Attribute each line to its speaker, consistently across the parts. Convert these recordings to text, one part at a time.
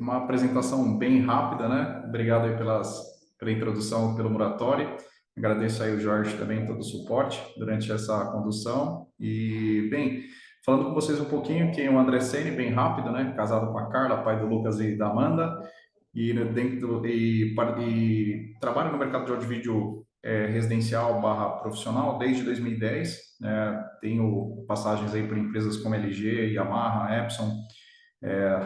Speaker 1: Uma apresentação bem rápida, né? Obrigado aí pela introdução, pelo Muratori. Agradeço aí o Jorge também todo o suporte durante essa condução. E, bem, falando com vocês um pouquinho, quem é o André Ceni, bem rápido, né? Casado com a Carla, pai do Lucas e da Amanda. E trabalho no mercado de áudio e vídeo residencial barra profissional desde 2010. Tenho passagens aí por empresas como LG, Yamaha, Epson,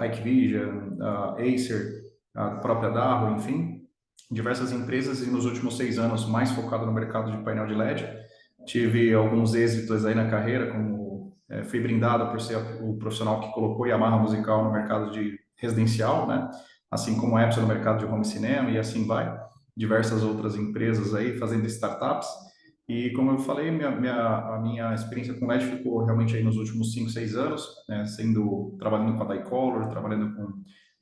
Speaker 1: Hikvision, Acer, a própria Darro, enfim, diversas empresas, e nos últimos 6 anos mais focado no mercado de painel de LED. Tive alguns êxitos aí na carreira, como fui brindado por ser o profissional que colocou Yamaha musical no mercado de residencial, né? Assim como a Epson no mercado de home cinema, e assim vai. Diversas outras empresas aí fazendo startups. E como eu falei, a minha experiência com LED ficou realmente aí nos últimos 5, 6 anos, né, trabalhando com a Daicolor, trabalhando com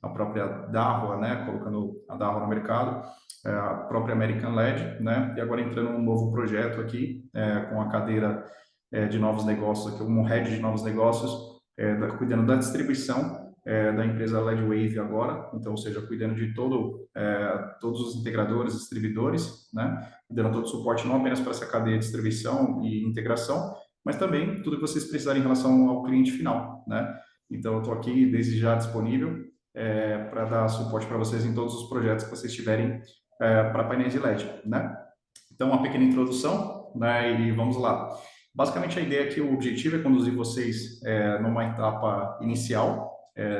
Speaker 1: a própria Dahua, né, colocando a Dahua no mercado, a própria American LED, né, e agora entrando num novo projeto aqui, com a cadeira de novos negócios, aqui, como head de novos negócios, cuidando da distribuição da empresa LED Wave agora, então, ou seja, cuidando de todos os integradores, distribuidores, né, dando todo o suporte não apenas para essa cadeia de distribuição e integração, mas também tudo que vocês precisarem em relação ao cliente final, né? Então, eu estou aqui desde já disponível para dar suporte para vocês em todos os projetos que vocês tiverem para painéis de LED, né? Então, uma pequena introdução, né? E vamos lá. Basicamente, a ideia aqui, o objetivo é conduzir vocês numa etapa inicial,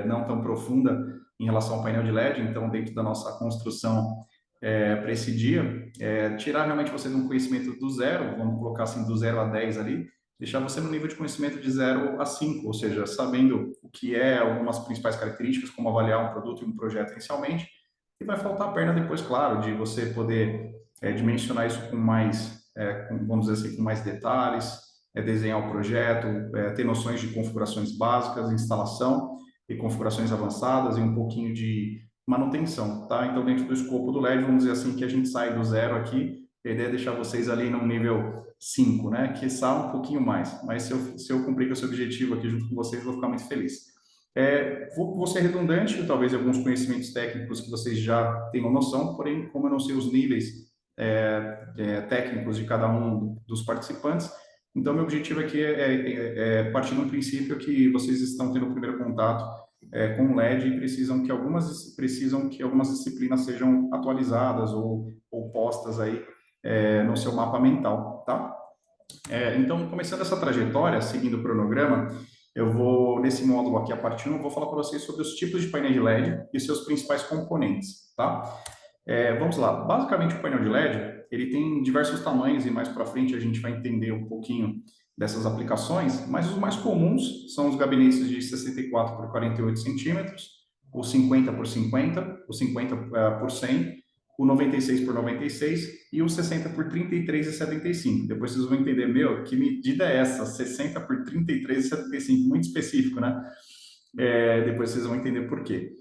Speaker 1: não tão profunda em relação ao painel de LED. Então, dentro da nossa construção para esse dia, tirar realmente você de um conhecimento do zero, vamos colocar assim, do 0 a 10 ali, deixar você no nível de conhecimento de 0 a 5, ou seja, sabendo o que algumas principais características, como avaliar um produto e um projeto inicialmente, e vai faltar a perna depois, claro, de você poder dimensionar isso com mais, vamos dizer assim, com mais detalhes, desenhar o projeto, ter noções de configurações básicas, instalação e configurações avançadas e um pouquinho de manutenção, tá? Então, dentro do escopo do LED, vamos dizer assim, que a gente sai do zero aqui, a ideia é deixar vocês ali no nível 5, né? Que um pouquinho mais, mas se eu cumprir com esse objetivo aqui junto com vocês, eu vou ficar muito feliz. Vou ser redundante, talvez alguns conhecimentos técnicos que vocês já tenham noção, porém, como eu não sei os níveis técnicos de cada um dos participantes, então meu objetivo aqui é partir de um princípio que vocês estão tendo o primeiro contato com o LED e precisam que algumas disciplinas sejam atualizadas ou postas aí no seu mapa mental, tá? Então, começando essa trajetória, seguindo o cronograma, eu vou, nesse módulo aqui, a parte 1, eu vou falar para vocês sobre os tipos de painel de LED e seus principais componentes, tá? Vamos lá. Basicamente, o painel de LED, ele tem diversos tamanhos e mais para frente a gente vai entender um pouquinho dessas aplicações, mas os mais comuns são os gabinetes de 64 por 48 centímetros, o 50 por 50, o 50 por 100, o 96 por 96 e o 60 por 33,75. Depois vocês vão entender, que medida é essa? 60 por 33,75, muito específico, né? Depois vocês vão entender por quê.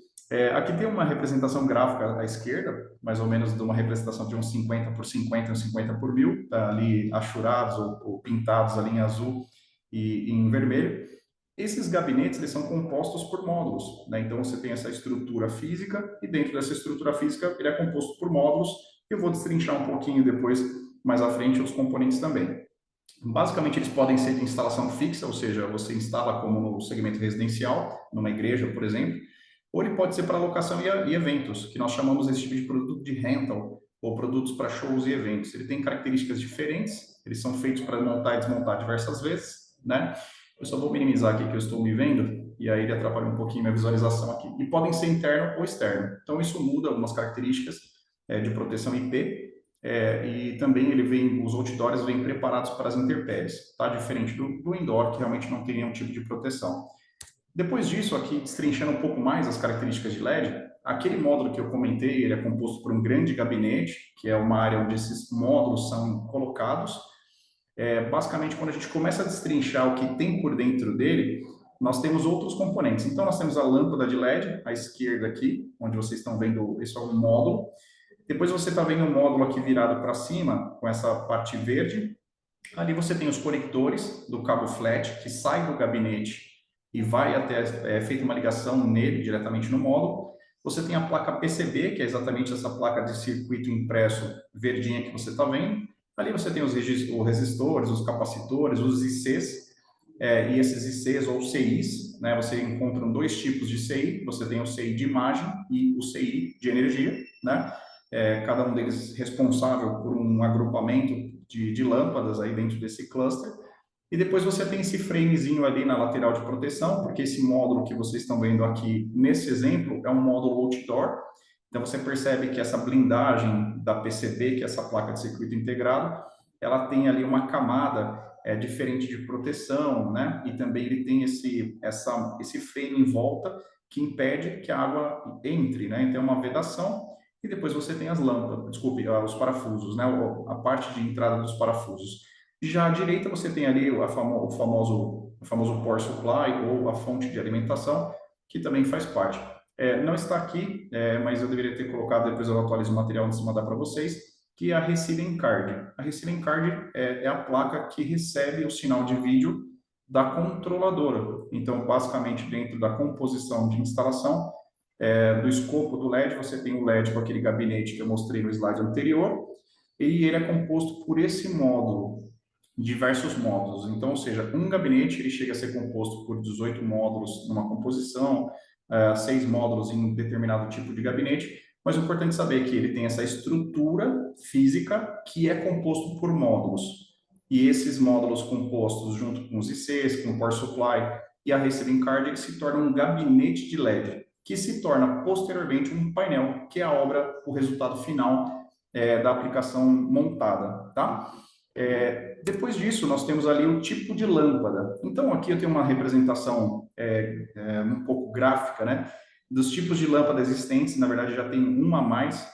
Speaker 1: Aqui tem uma representação gráfica à esquerda, mais ou menos de uma representação de uns 50 por 50 e uns 50 por 1000, tá ali achurados ou pintados ali em azul e em vermelho. Esses gabinetes eles são compostos por módulos, né? Então você tem essa estrutura física e dentro dessa estrutura física ele é composto por módulos. Eu vou destrinchar um pouquinho depois, mais à frente, os componentes também. Basicamente, eles podem ser de instalação fixa, ou seja, você instala como no segmento residencial, numa igreja, por exemplo, ou ele pode ser para locação e eventos, que nós chamamos esse tipo de produto de rental, ou produtos para shows e eventos. Ele tem características diferentes, eles são feitos para montar e desmontar diversas vezes, né? Eu só vou minimizar aqui que eu estou me vendo, e aí ele atrapalha um pouquinho minha visualização aqui. E podem ser interno ou externo. Então, isso muda algumas características de proteção IP, e também os outdoors vêm preparados para as intempéries, tá? Diferente do indoor, que realmente não tem nenhum tipo de proteção. Depois disso, aqui destrinchando um pouco mais as características de LED, aquele módulo que eu comentei, ele é composto por um grande gabinete, que é uma área onde esses módulos são colocados. Basicamente, quando a gente começa a destrinchar o que tem por dentro dele, nós temos outros componentes. Então, nós temos a lâmpada de LED, à esquerda aqui, onde vocês estão vendo, isso é um módulo. Depois você está vendo um módulo aqui virado para cima, com essa parte verde, Ali você tem os conectores do cabo flat, que sai do gabinete e vai até, é feita uma ligação nele, diretamente no módulo. Você tem a placa PCB, que é exatamente essa placa de circuito impresso verdinha que você está vendo. Ali você tem os resistores, os capacitores, os ICs, e esses ICs ou CIs, né? Você encontra dois tipos de CI, você tem o CI de imagem e o CI de energia, né? Cada um deles responsável por um agrupamento de lâmpadas aí dentro desse cluster. E depois você tem esse framezinho ali na lateral de proteção, porque esse módulo que vocês estão vendo aqui nesse exemplo é um módulo outdoor. Então você percebe que essa blindagem da PCB, que é essa placa de circuito integrado, ela tem ali uma camada diferente de proteção, né? E também ele tem esse frame em volta que impede que a água entre, né? Então é uma vedação. E depois você tem as lâmpadas, desculpe, os parafusos, né? A parte de entrada dos parafusos. Já à direita você tem ali o famoso power supply ou a fonte de alimentação, que também faz parte. Não está aqui, mas eu deveria ter colocado, depois eu atualizo o material antes de mandar para vocês, que é a Receiving Card. A Receiving Card é a placa que recebe o sinal de vídeo da controladora. Então, basicamente, dentro da composição de instalação, do escopo do LED, você tem o LED com aquele gabinete que eu mostrei no slide anterior, e ele é composto por esse módulo, diversos módulos. Então, ou seja, um gabinete ele chega a ser composto por 18 módulos numa composição, 6 módulos em um determinado tipo de gabinete, mas o importante é saber que ele tem essa estrutura física que é composto por módulos. E esses módulos compostos junto com os ICs, com o Power Supply e a Receiving Card, ele se torna um gabinete de LED, que se torna posteriormente um painel, que é a obra, o resultado final da aplicação montada, tá? Depois disso, nós temos ali o tipo de lâmpada. Então, aqui eu tenho uma representação um pouco gráfica, né? Dos tipos de lâmpada existentes, na verdade já tem uma a mais,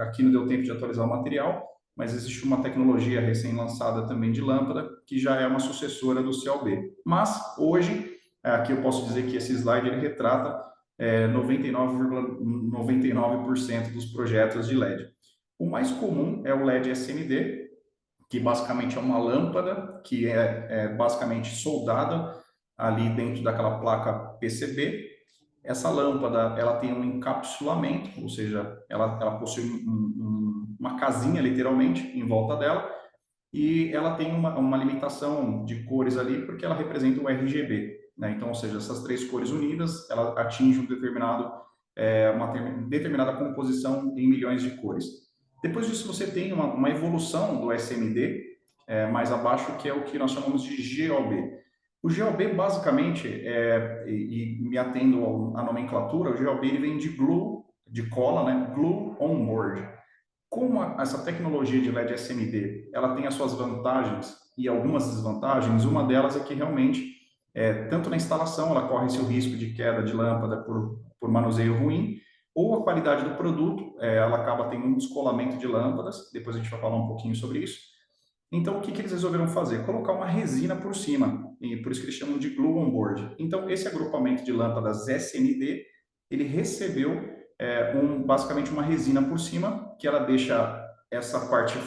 Speaker 1: aqui não deu tempo de atualizar o material, mas existe uma tecnologia recém-lançada também de lâmpada, que já é uma sucessora do CLB. Mas, hoje, aqui eu posso dizer que esse slide ele retrata 99,99% dos projetos de LED. O mais comum é o LED SMD, que basicamente é uma lâmpada que é basicamente soldada ali dentro daquela placa PCB. Essa lâmpada ela tem um encapsulamento, ou seja, ela possui uma casinha literalmente em volta dela, e ela tem uma limitação de cores ali porque ela representa o RGB, né? Então, ou seja, essas três cores unidas ela atinge uma determinada composição em milhões de cores. Depois disso, você tem uma evolução do SMD, mais abaixo, que é o que nós chamamos de GOB. O GOB, basicamente, e me atendo à nomenclatura, o GOB ele vem de glue, de cola, né? Glue on board. Como essa tecnologia de LED SMD, ela tem as suas vantagens e algumas desvantagens, uma delas é que realmente, tanto na instalação, ela corre esse risco de queda de lâmpada por manuseio ruim, ou a qualidade do produto, ela acaba tendo um descolamento de lâmpadas, depois a gente vai falar um pouquinho sobre isso. Então, o que eles resolveram fazer? Colocar uma resina por cima, e por isso que eles chamam de glue on board. Então, esse agrupamento de lâmpadas SMD, ele recebeu basicamente uma resina por cima, que ela deixa essa parte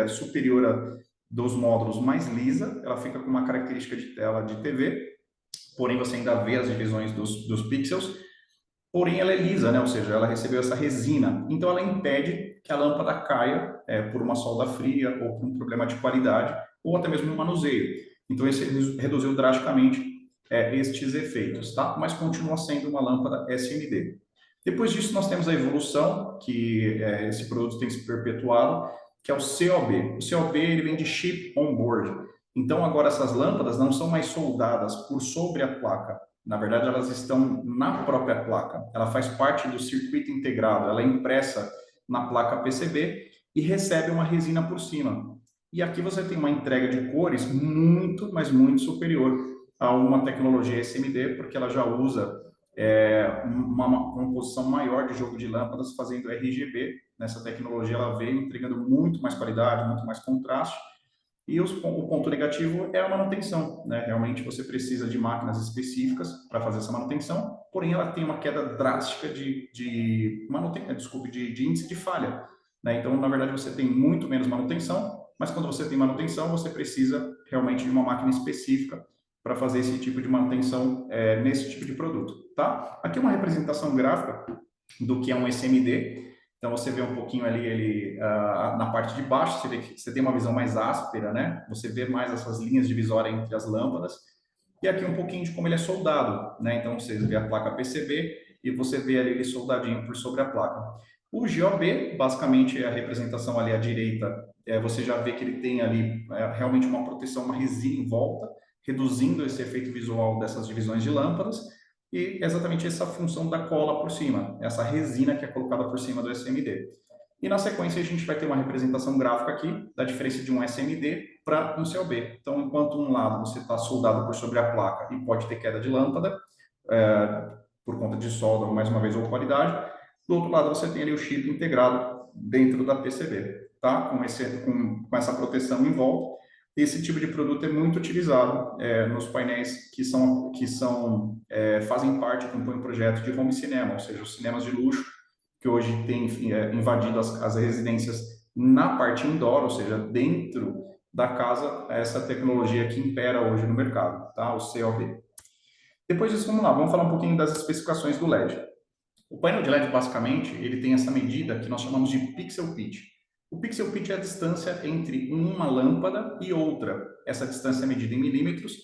Speaker 1: superior dos módulos mais lisa, ela fica com uma característica de tela de TV, porém você ainda vê as divisões dos pixels, porém ela é lisa, né? Ou seja, ela recebeu essa resina, então ela impede que a lâmpada caia por uma solda fria ou por um problema de qualidade ou até mesmo no manuseio. Então isso reduziu drasticamente estes efeitos, tá? Mas continua sendo uma lâmpada SMD. Depois disso nós temos a evolução, que esse produto tem se perpetuado, que é o COB. O COB ele vem de Chip on Board. Então agora essas lâmpadas não são mais soldadas por sobre a placa, na verdade, elas estão na própria placa. Ela faz parte do circuito integrado. Ela é impressa na placa PCB e recebe uma resina por cima. E aqui você tem uma entrega de cores muito, mas muito superior a uma tecnologia SMD, porque ela já usa uma composição maior de jogo de lâmpadas fazendo RGB. Nessa tecnologia ela veio entregando muito mais qualidade, muito mais contraste. E o ponto negativo é a manutenção, né? Realmente você precisa de máquinas específicas para fazer essa manutenção, porém ela tem uma queda drástica de índice de falha, né? Então, na verdade, você tem muito menos manutenção mas quando você tem manutenção, você precisa realmente de uma máquina específica para fazer esse tipo de manutenção nesse tipo de produto, tá? Aqui é uma representação gráfica do que é um SMD. Então você vê um pouquinho ali ele na parte de baixo, você vê que você tem uma visão mais áspera, né? Você vê mais essas linhas divisórias entre as lâmpadas. E aqui um pouquinho de como ele é soldado, né? Então você vê a placa PCB e você vê ali ele soldadinho por sobre a placa. O GOB, basicamente, é a representação ali à direita. Você já vê que ele tem ali realmente uma proteção, uma resina em volta, reduzindo esse efeito visual dessas divisões de lâmpadas. E exatamente essa função da cola por cima, essa resina que é colocada por cima do SMD. E na sequência a gente vai ter uma representação gráfica aqui da diferença de um SMD para um COB. Então, enquanto um lado você está soldado por sobre a placa e pode ter queda de lâmpada, por conta de solda, mais uma vez, ou qualidade, do outro lado você tem ali o chip integrado dentro da PCB, tá? Com essa proteção em volta. Esse tipo de produto é muito utilizado nos painéis fazem parte, compõem um projeto de home cinema, ou seja, os cinemas de luxo, que hoje têm invadido as residências na parte indoor, ou seja, dentro da casa, essa tecnologia que impera hoje no mercado, tá? O COB. Depois disso, vamos lá, vamos falar um pouquinho das especificações do LED. O painel de LED, basicamente, ele tem essa medida que nós chamamos de pixel pitch. O pixel pitch é a distância entre uma lâmpada e outra. Essa distância é medida em milímetros,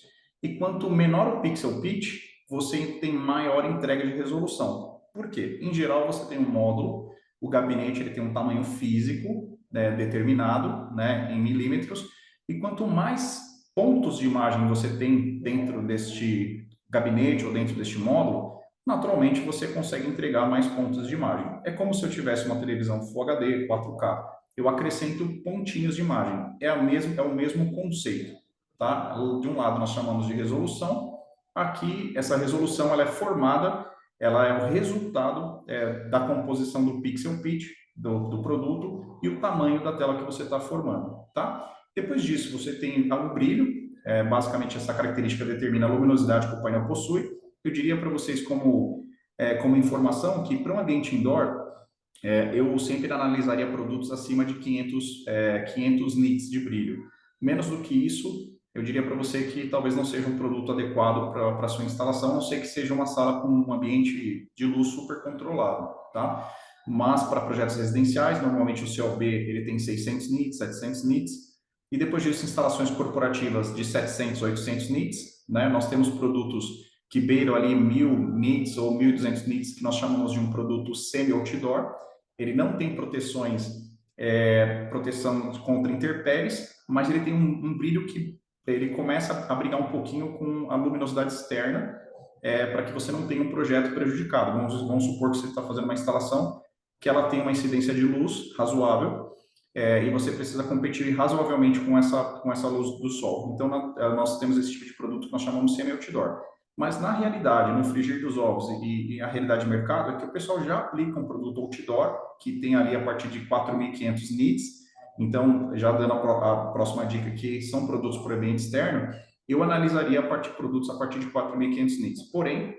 Speaker 1: e quanto menor o pixel pitch, você tem maior entrega de resolução. Por quê? Em geral, você tem um módulo, o gabinete ele tem um tamanho físico determinado, né, em milímetros, e quanto mais pontos de imagem você tem dentro deste gabinete ou dentro deste módulo, naturalmente você consegue entregar mais pontos de imagem. É como se eu tivesse uma televisão Full HD, 4K. Eu acrescento pontinhos de imagem. É o mesmo conceito, tá? De um lado nós chamamos de resolução. Aqui, essa resolução ela é formada, ela é o resultado da composição do pixel pitch do produto e o tamanho da tela que você está formando, tá? Depois disso, você tem o brilho. Basicamente, essa característica determina a luminosidade que o painel possui. Eu diria para vocês como informação que para um ambiente indoor, eu sempre analisaria produtos acima de 500 nits de brilho. Menos do que isso, eu diria para você que talvez não seja um produto adequado para a sua instalação, a não ser que seja uma sala com um ambiente de luz super controlado, tá? Mas para projetos residenciais, normalmente o COB ele tem 600 nits, 700 nits, e depois disso instalações corporativas de 700, 800 nits, né? Nós temos produtos que beiram ali 1000 nits ou 1200 nits, que nós chamamos de um produto semi-outdoor. Ele não tem proteção contra intempéries, mas ele tem um brilho que ele começa a brigar um pouquinho com a luminosidade externa, para que você não tenha um projeto prejudicado. Vamos supor que você está fazendo uma instalação que ela tem uma incidência de luz razoável, e você precisa competir razoavelmente com essa luz do sol. Então, nós temos esse tipo de produto que nós chamamos semi-outdoor. Mas, na realidade, no frigir dos ovos e a realidade de mercado é que o pessoal já aplica um produto outdoor, que tem ali a partir de 4.500 nits. Então, já dando a próxima dica, que são produtos por ambiente externo, eu analisaria produtos a partir de 4.500 nits. Porém,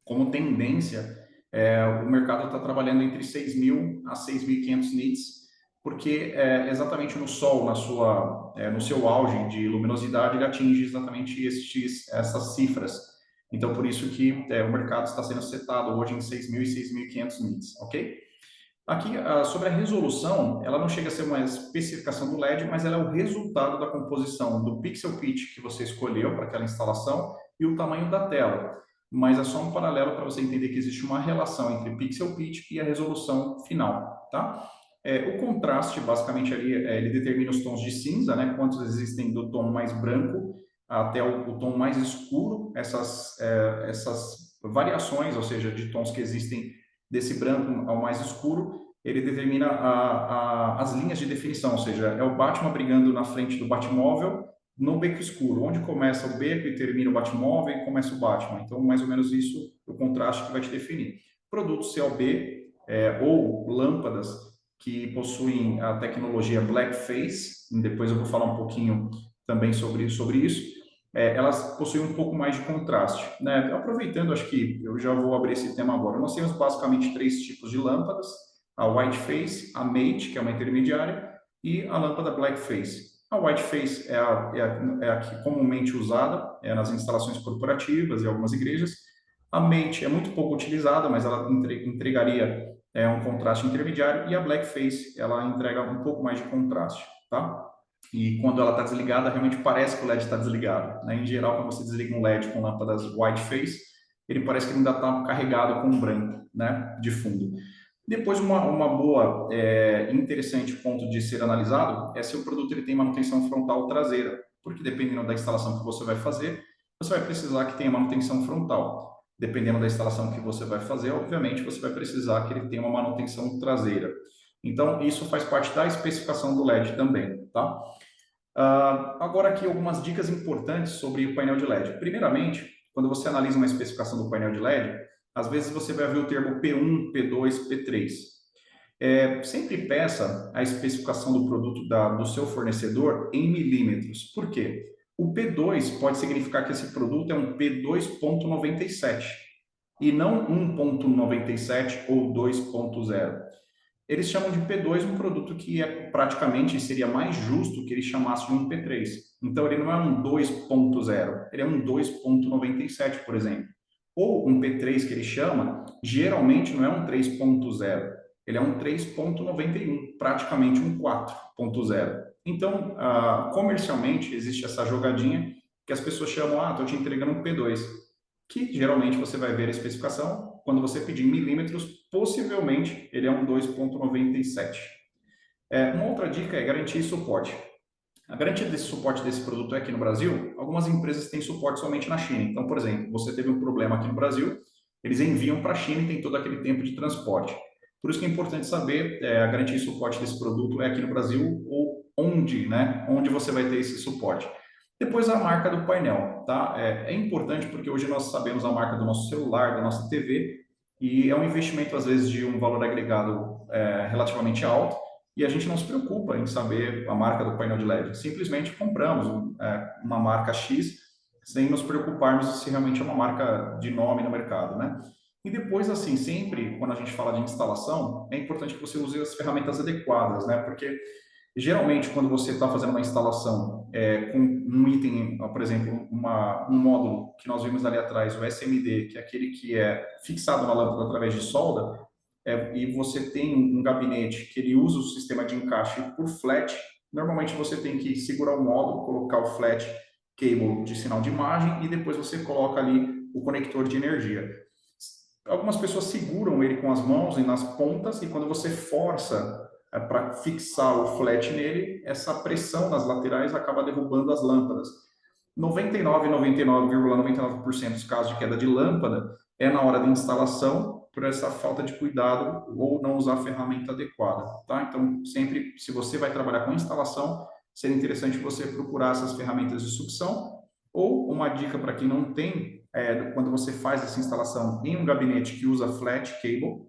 Speaker 1: como tendência, o mercado está trabalhando entre 6.000 a 6.500 nits, porque exatamente no sol, no seu auge de luminosidade, ele atinge exatamente essas cifras. Então, por isso que o mercado está sendo setado hoje em 6.000 e 6.500 nits, ok? Aqui, sobre a resolução, ela não chega a ser uma especificação do LED, mas ela é o resultado da composição do pixel pitch que você escolheu para aquela instalação e o tamanho da tela. Mas é só um paralelo para você entender que existe uma relação entre pixel pitch e a resolução final, tá? O contraste, basicamente, ali, ele determina os tons de cinza, né? Quantos existem do tom mais branco até o tom mais escuro, essas variações, ou seja, de tons que existem desse branco ao mais escuro, ele determina as linhas de definição, ou seja, é o Batman brigando na frente do Batmóvel no beco escuro, onde começa o beco e termina o Batmóvel e começa o Batman. Então, mais ou menos isso, o contraste que vai te definir. Produtos COB ou lâmpadas que possuem a tecnologia Blackface, depois eu vou falar um pouquinho também sobre isso, elas possuem um pouco mais de contraste, né? Aproveitando, acho que eu já vou abrir esse tema agora. Nós temos basicamente 3 tipos de lâmpadas: a White Face, a Mate, que é uma intermediária, e a lâmpada Black Face. A White Face é a que comumente usada nas instalações corporativas e algumas igrejas. A Mate é muito pouco utilizada, mas ela entregaria um contraste intermediário, e a Black Face ela entrega um pouco mais de contraste, tá? E quando ela está desligada, realmente parece que o LED está desligado, né? Em geral, quando você desliga um LED com lâmpadas White Face, ele parece que ainda está carregado com um branco, né, de fundo. Depois, uma boa, interessante ponto de ser analisado é se o produto ele tem manutenção frontal traseira, porque dependendo da instalação que você vai fazer, você vai precisar que tenha manutenção frontal. Dependendo da instalação que você vai fazer, obviamente, você vai precisar que ele tenha uma manutenção traseira. Então, isso faz parte da especificação do LED também, tá? Agora aqui algumas dicas importantes sobre o painel de LED. Primeiramente, quando você analisa uma especificação do painel de LED, às vezes você vai ver o termo P1, P2, P3. Sempre peça a especificação do produto do seu fornecedor em milímetros. Por quê? O P2 pode significar que esse produto é um P2.97 e não 1.97 ou 2.0. Eles chamam de P2 um produto que praticamente seria mais justo que eles chamassem de um P3. Então ele não é um 2.0, ele é um 2.97, por exemplo. Ou um P3 que ele chama, geralmente não é um 3.0, ele é um 3.91, praticamente um 4.0. Então, comercialmente existe essa jogadinha que as pessoas chamam, estou te entregando um P2, que geralmente você vai ver a especificação, quando você pedir em milímetros, possivelmente ele é um 2.97. Uma outra dica é garantia e suporte. A garantia desse suporte desse produto é aqui no Brasil, algumas empresas têm suporte somente na China. Então, por exemplo, você teve um problema aqui no Brasil, eles enviam para a China e tem todo aquele tempo de transporte. Por isso que é importante saber, a garantia e suporte desse produto é aqui no Brasil ou onde, né? Onde você vai ter esse suporte. Depois a marca do painel, tá? É importante porque hoje nós sabemos a marca do nosso celular, da nossa TV, e é um investimento às vezes de um valor agregado relativamente alto, e a gente não se preocupa em saber a marca do painel de LED. Simplesmente compramos uma marca X sem nos preocuparmos se realmente é uma marca de nome no mercado, né? E depois, assim, sempre quando a gente fala de instalação, é importante que você use as ferramentas adequadas, né? Porque geralmente, quando você está fazendo uma instalação com um item, por exemplo, um módulo que nós vimos ali atrás, o SMD, que é aquele que é fixado na lâmpada através de solda, e você tem um gabinete que ele usa o sistema de encaixe por flat, normalmente você tem que segurar o módulo, colocar o flat cable de sinal de imagem e depois você coloca ali o conector de energia. Algumas pessoas seguram ele com as mãos e nas pontas, e quando você força para fixar o flat nele, essa pressão nas laterais acaba derrubando as lâmpadas. 99,99% dos casos de queda de lâmpada é na hora da instalação, por essa falta de cuidado ou não usar a ferramenta adequada, tá? Então, sempre, se você vai trabalhar com instalação, seria interessante você procurar essas ferramentas de sucção, ou uma dica para quem não tem, quando você faz essa instalação em um gabinete que usa flat cable,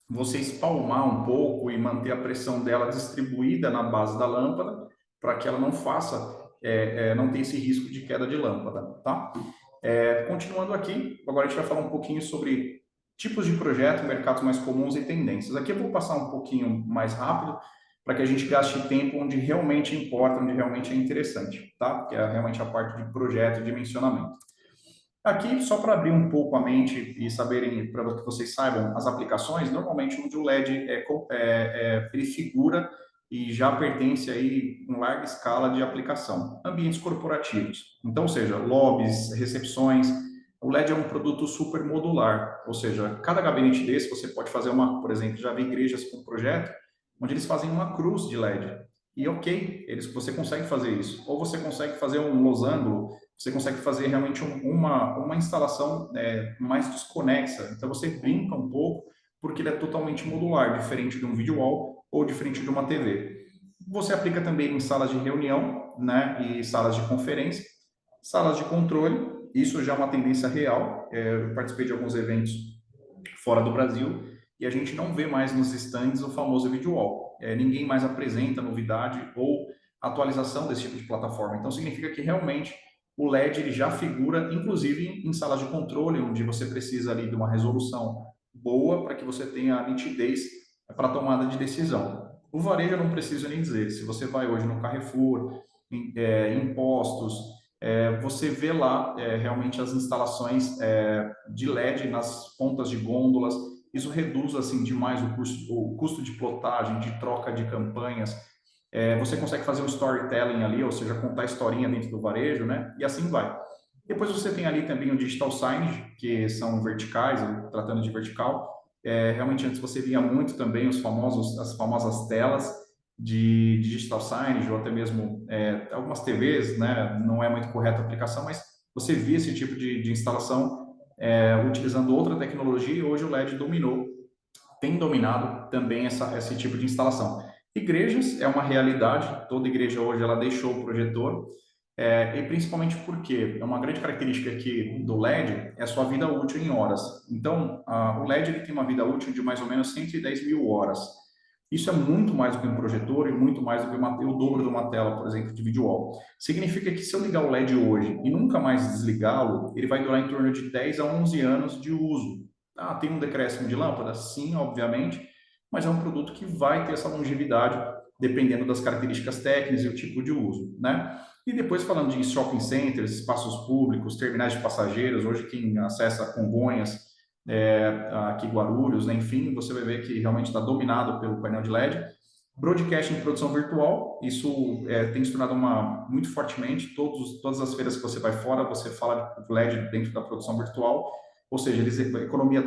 Speaker 1: você espalmar um pouco e manter a pressão dela distribuída na base da lâmpada, para que ela não faça, não tenha esse risco de queda de lâmpada, tá? Continuando aqui, agora a gente vai falar um pouquinho sobre tipos de projeto, mercados mais comuns e tendências. Aqui eu vou passar um pouquinho mais rápido, para que a gente gaste tempo onde realmente importa, onde realmente é interessante, tá? Que é realmente a parte de projeto e dimensionamento. Aqui, só para abrir um pouco a mente e saberem, para que vocês saibam, as aplicações, normalmente onde o LED ele figura e já pertence aí em larga escala de aplicação. Ambientes corporativos, então, ou seja, lobbies, recepções. O LED é um produto super modular, ou seja, cada gabinete desse você pode fazer por exemplo, já vi igrejas com projeto onde eles fazem uma cruz de LED. E ok, você consegue fazer isso. Ou você consegue fazer um losango, você consegue fazer realmente uma instalação mais desconexa. Então você brinca um pouco, porque ele é totalmente modular, diferente de um video wall ou diferente de uma TV. Você aplica também em salas de reunião, né, e salas de conferência, salas de controle. Isso já é uma tendência real. Eu participei de alguns eventos fora do Brasil e a gente não vê mais nos stands o famoso video wall. Ninguém mais apresenta novidade ou atualização desse tipo de plataforma. Então significa que realmente o LED ele já figura, inclusive, em salas de controle, onde você precisa ali de uma resolução boa para que você tenha a nitidez para a tomada de decisão. O varejo eu não preciso nem dizer. Se você vai hoje no Carrefour, em postos, você vê lá realmente as instalações de LED nas pontas de gôndolas. Isso reduz assim demais o custo de plotagem, de troca de campanhas. Você consegue fazer um storytelling ali, ou seja, contar historinha dentro do varejo, né? E assim vai. Depois você tem ali também o digital signage, que são verticais, tratando de vertical. Realmente antes você via muito também as famosas telas de digital signage, ou até mesmo algumas TVs, né? Não é muito correta a aplicação, mas você via esse tipo de instalação utilizando outra tecnologia e hoje o LED tem dominado também esse tipo de instalação. Igrejas é uma realidade, toda igreja hoje ela deixou o projetor, e principalmente porque é uma grande característica aqui do LED é a sua vida útil em horas. Então, o LED ele tem uma vida útil de mais ou menos 110 mil horas. Isso é muito mais do que um projetor e muito mais do que o dobro de uma tela, por exemplo, de video wall. Significa que se eu ligar o LED hoje e nunca mais desligá-lo, ele vai durar em torno de 10 a 11 anos de uso. Ah, tem um decréscimo de lâmpada? Sim, obviamente, mas é um produto que vai ter essa longevidade dependendo das características técnicas e o tipo de uso, né? E depois falando de shopping centers, espaços públicos, terminais de passageiros, hoje quem acessa Congonhas, aqui Guarulhos, né? Enfim, você vai ver que realmente está dominado pelo painel de LED. Broadcast em produção virtual, isso tem se tornado muito fortemente, todas as feiras que você vai fora, você fala de LED dentro da produção virtual, ou seja, eles economiza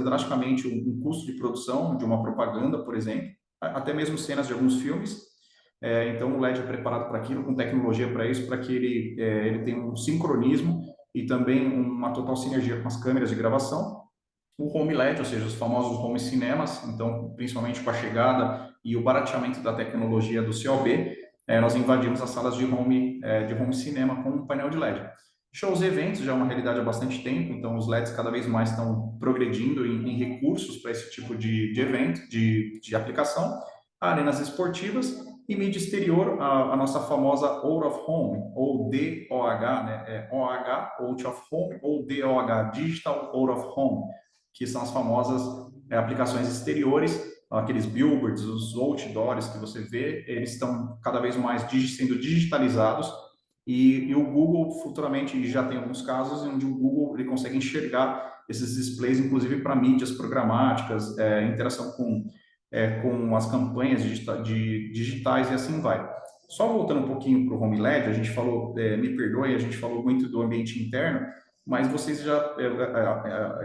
Speaker 1: drasticamente um custo de produção de uma propaganda, por exemplo, até mesmo cenas de alguns filmes. Então, o LED é preparado para aquilo, com tecnologia para isso, para que ele tenha um sincronismo e também uma total sinergia com as câmeras de gravação. O home LED, ou seja, os famosos home cinemas, então, principalmente com a chegada e o barateamento da tecnologia do COB, nós invadimos as salas de home cinema com um painel de LED. Shows e eventos já é uma realidade há bastante tempo, então os LEDs cada vez mais estão progredindo em recursos para esse tipo de evento, de aplicação. Arenas esportivas e mídia exterior, a nossa famosa Out of Home, ou DOH, né? OH, Out of Home, ou DOH, Digital Out of Home, que são as famosas aplicações exteriores, aqueles billboards, os outdoors que você vê, eles estão cada vez mais sendo digitalizados e o Google futuramente já tem alguns casos onde o Google ele consegue enxergar esses displays, inclusive para mídias programáticas, interação com as campanhas digitais e assim vai. Só voltando um pouquinho para o Home LED, a gente falou, me perdoe, a gente falou muito do ambiente interno, mas vocês já,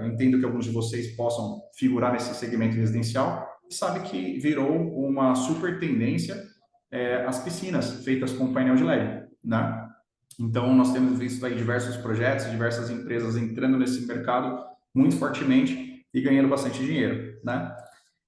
Speaker 1: entendo que alguns de vocês possam figurar nesse segmento residencial, sabe que virou uma super tendência as piscinas feitas com painel de LED, né? Então, nós temos visto aí diversos projetos, diversas empresas entrando nesse mercado muito fortemente e ganhando bastante dinheiro, né?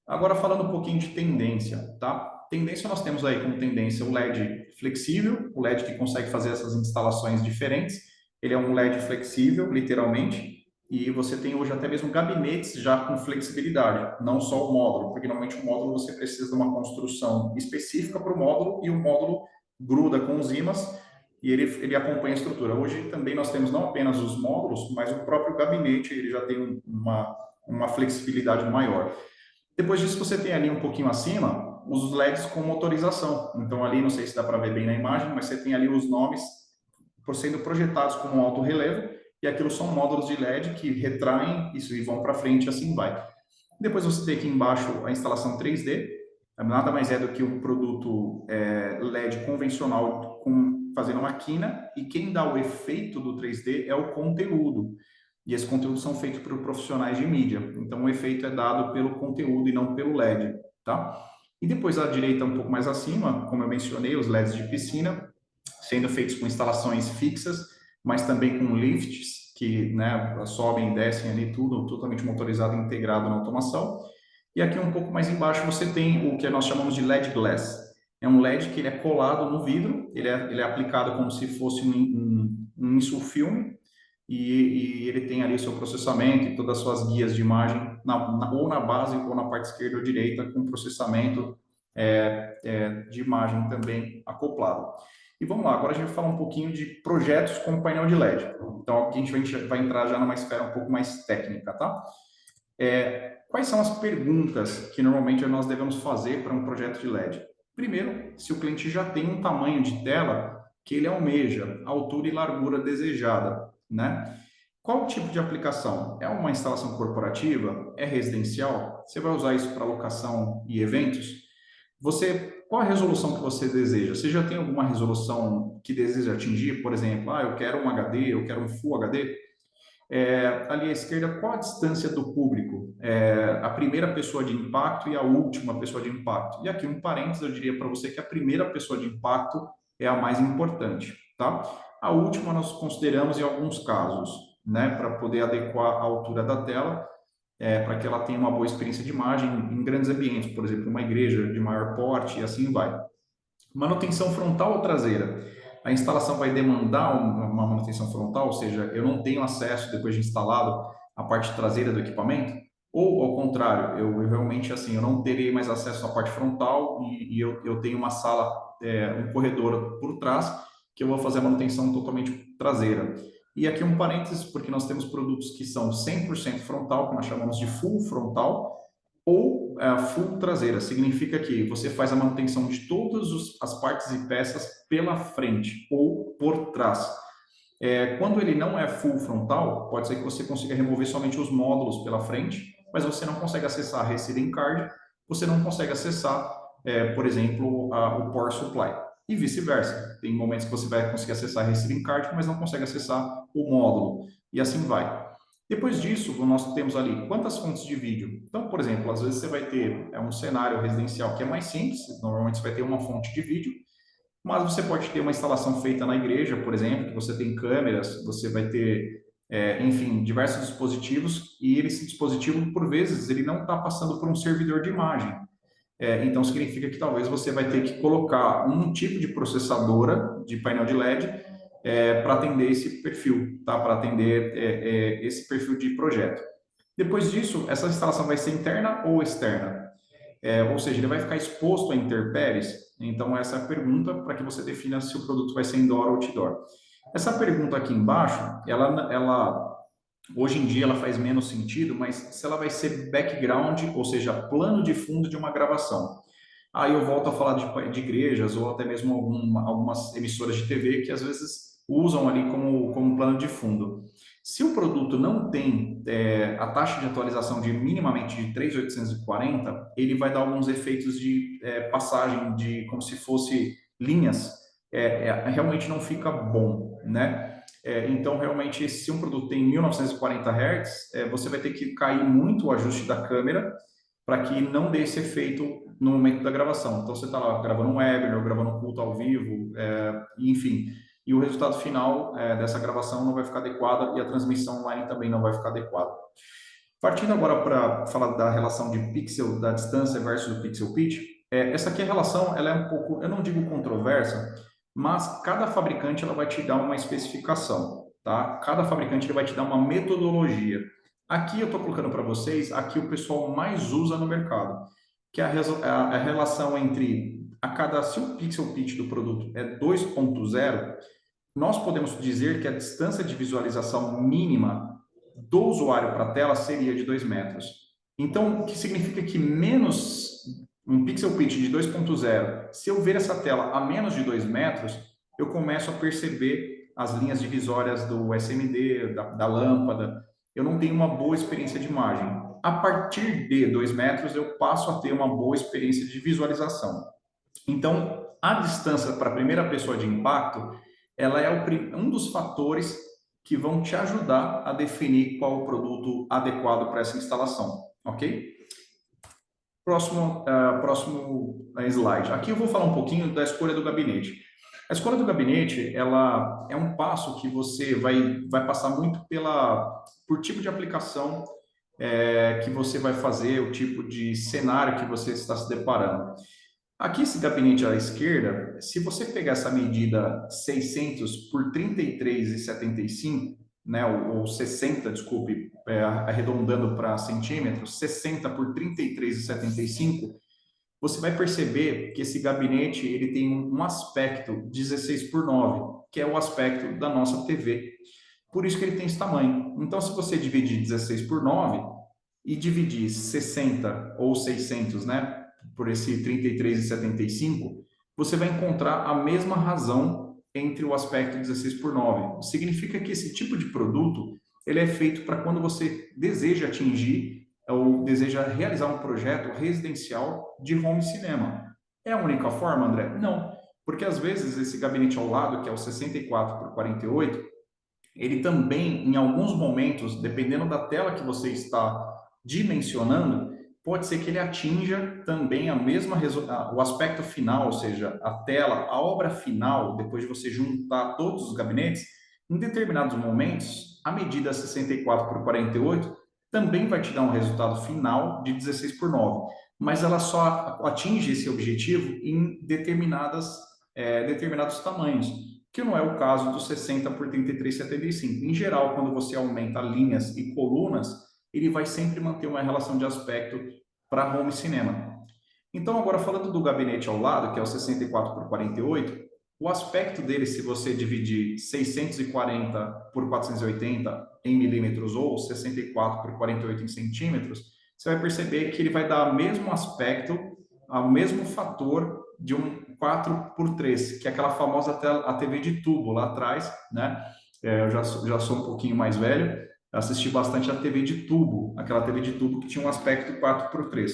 Speaker 1: Agora, falando um pouquinho de tendência, tá? Tendência, nós temos aí como tendência o LED flexível, o LED que consegue fazer essas instalações diferentes. Ele é um LED flexível, literalmente, e você tem hoje até mesmo gabinetes já com flexibilidade, não só o módulo, porque normalmente o módulo você precisa de uma construção específica para o módulo e o módulo gruda com os ímãs e ele acompanha a estrutura. Hoje também nós temos não apenas os módulos, mas o próprio gabinete ele já tem uma flexibilidade maior. Depois disso, você tem ali um pouquinho acima os LEDs com motorização. Então, ali, não sei se dá para ver bem na imagem, mas você tem ali os nomes sendo projetados como alto relevo, e aquilo são módulos de LED que retraem isso e vão para frente, e assim vai. Depois você tem aqui embaixo a instalação 3D, nada mais é do que um produto LED convencional fazendo uma quina, e quem dá o efeito do 3D é o conteúdo. E esses conteúdos são feitos por profissionais de mídia. Então, o efeito é dado pelo conteúdo e não pelo LED, tá? E depois, à direita, um pouco mais acima, como eu mencionei, os LEDs de piscina, sendo feitos com instalações fixas, mas também com lifts, que né, sobem e descem ali, tudo totalmente motorizado e integrado na automação. E aqui um pouco mais embaixo você tem o que nós chamamos de LED Glass. É um LED que ele é colado no vidro, ele é aplicado como se fosse um insulfilme, e ele tem ali o seu processamento e todas as suas guias de imagem, ou na base ou na parte esquerda ou direita, com processamento de imagem também acoplado. E vamos lá, agora a gente vai falar um pouquinho de projetos com painel de LED. Então, aqui a gente vai entrar já numa esfera um pouco mais técnica, tá? Quais são as perguntas que normalmente nós devemos fazer para um projeto de LED? Primeiro, se o cliente já tem um tamanho de tela que ele almeja, altura e largura desejada, né? Qual o tipo de aplicação? É uma instalação corporativa? É residencial? Você vai usar isso para locação e eventos? Qual a resolução que você deseja? Você já tem alguma resolução que deseja atingir? Por exemplo, eu quero um HD, eu quero um Full HD. Ali à esquerda, qual a distância do público? A primeira pessoa de impacto e a última pessoa de impacto. E aqui um parênteses, eu diria para você que a primeira pessoa de impacto é a mais importante, tá? A última nós consideramos em alguns casos, né, para poder adequar a altura da tela, para que ela tenha uma boa experiência de imagem em grandes ambientes, por exemplo, uma igreja de maior porte e assim vai. Manutenção frontal ou traseira? A instalação vai demandar uma manutenção frontal, ou seja, eu não tenho acesso, depois de instalado, à parte traseira do equipamento? Ou, ao contrário, eu realmente, assim, eu não terei mais acesso à parte frontal e eu tenho uma sala, um corredor por trás, que eu vou fazer a manutenção totalmente traseira. E aqui um parênteses, porque nós temos produtos que são 100% frontal, que nós chamamos de full frontal, ou a full traseira, significa que você faz a manutenção de todas as partes e peças pela frente ou por trás. Quando ele não é full frontal, pode ser que você consiga remover somente os módulos pela frente, mas você não consegue acessar a Receiving Card, você não consegue acessar, por exemplo, o Power Supply. E vice-versa. Tem momentos que você vai conseguir acessar a Receiving Card, mas não consegue acessar o módulo. E assim vai. Depois disso, nós temos ali quantas fontes de vídeo. Então, por exemplo, às vezes você vai ter um cenário residencial que é mais simples, normalmente você vai ter uma fonte de vídeo, mas você pode ter uma instalação feita na igreja, por exemplo, que você tem câmeras, você vai ter, enfim, diversos dispositivos, e esse dispositivo, por vezes, ele não está passando por um servidor de imagem. Então, significa que talvez você vai ter que colocar um tipo de processadora de painel de LED para atender esse perfil, tá? Para atender esse perfil de projeto. Depois disso, essa instalação vai ser interna ou externa? Ou seja, ele vai ficar exposto a intempéries? Então, essa é a pergunta para que você defina se o produto vai ser indoor ou outdoor. Essa pergunta aqui embaixo, ela hoje em dia ela faz menos sentido, mas se ela vai ser background, ou seja, plano de fundo de uma gravação. Aí eu volto a falar de igrejas ou até mesmo algumas emissoras de TV que às vezes usam ali como plano de fundo. Se o produto não tem a taxa de atualização de minimamente de 3.840, ele vai dar alguns efeitos de passagem de como se fosse linhas, realmente não fica bom, né? Então, realmente, se um produto tem 1940 Hz, você vai ter que cair muito o ajuste da câmera para que não dê esse efeito no momento da gravação. Então, você está lá gravando um webinar, gravando um culto ao vivo, enfim, e o resultado final dessa gravação não vai ficar adequado e a transmissão online também não vai ficar adequada. Partindo agora para falar da relação de pixel, da distância versus o pixel pitch, essa aqui a relação, ela é um pouco, eu não digo controversa, mas cada fabricante ela vai te dar uma especificação, tá? Cada fabricante ele vai te dar uma metodologia. Aqui eu estou colocando para vocês, aqui o pessoal mais usa no mercado, que é a relação entre se o pixel pitch do produto é 2.0, nós podemos dizer que a distância de visualização mínima do usuário para a tela seria de 2 metros. Então, o que significa que menos um pixel pitch de 2.0, se eu ver essa tela a menos de 2 metros, eu começo a perceber as linhas divisórias do SMD, da lâmpada, eu não tenho uma boa experiência de imagem. A partir de 2 metros, eu passo a ter uma boa experiência de visualização. Então, a distância para a primeira pessoa de impacto, ela é um dos fatores que vão te ajudar a definir qual o produto adequado para essa instalação, ok? Próximo slide. Aqui eu vou falar um pouquinho da escolha do gabinete. A escolha do gabinete, ela é um passo que você vai passar muito por tipo de aplicação que você vai fazer, o tipo de cenário que você está se deparando. Aqui, esse gabinete à esquerda, se você pegar essa medida 600 por 33,75, né, ou 60, desculpe, arredondando para centímetros, 60 por 33,75, você vai perceber que esse gabinete ele tem um aspecto 16 por 9, que é o aspecto da nossa TV. Por isso que ele tem esse tamanho. Então, se você dividir 16 por 9, e dividir 60 ou 600, né, por esse 33,75, você vai encontrar a mesma razão entre o aspecto 16 por 9. Significa que esse tipo de produto ele é feito para quando você deseja atingir ou deseja realizar um projeto residencial de home cinema. É a única forma, André? Não, porque às vezes esse gabinete ao lado, que é o 64 por 48, ele também, em alguns momentos, dependendo da tela que você está dimensionando, pode ser que ele atinja também a mesma o aspecto final, ou seja, a tela, a obra final, depois de você juntar todos os gabinetes, em determinados momentos, a medida 64 por 48 também vai te dar um resultado final de 16 por 9, mas ela só atinge esse objetivo em determinados tamanhos, que não é o caso do 60 por 33,75. Em geral, quando você aumenta linhas e colunas, ele vai sempre manter uma relação de aspecto para home cinema. Então, agora falando do gabinete ao lado, que é o 64 por 48, o aspecto dele, se você dividir 640 por 480 em milímetros ou 64 por 48 em centímetros, você vai perceber que ele vai dar o mesmo aspecto, o mesmo fator de um 4 por 3, que é aquela famosa a TV de tubo lá atrás, né? Eu já sou um pouquinho mais velho, assisti bastante a TV de tubo, aquela TV de tubo que tinha um aspecto 4 por 3.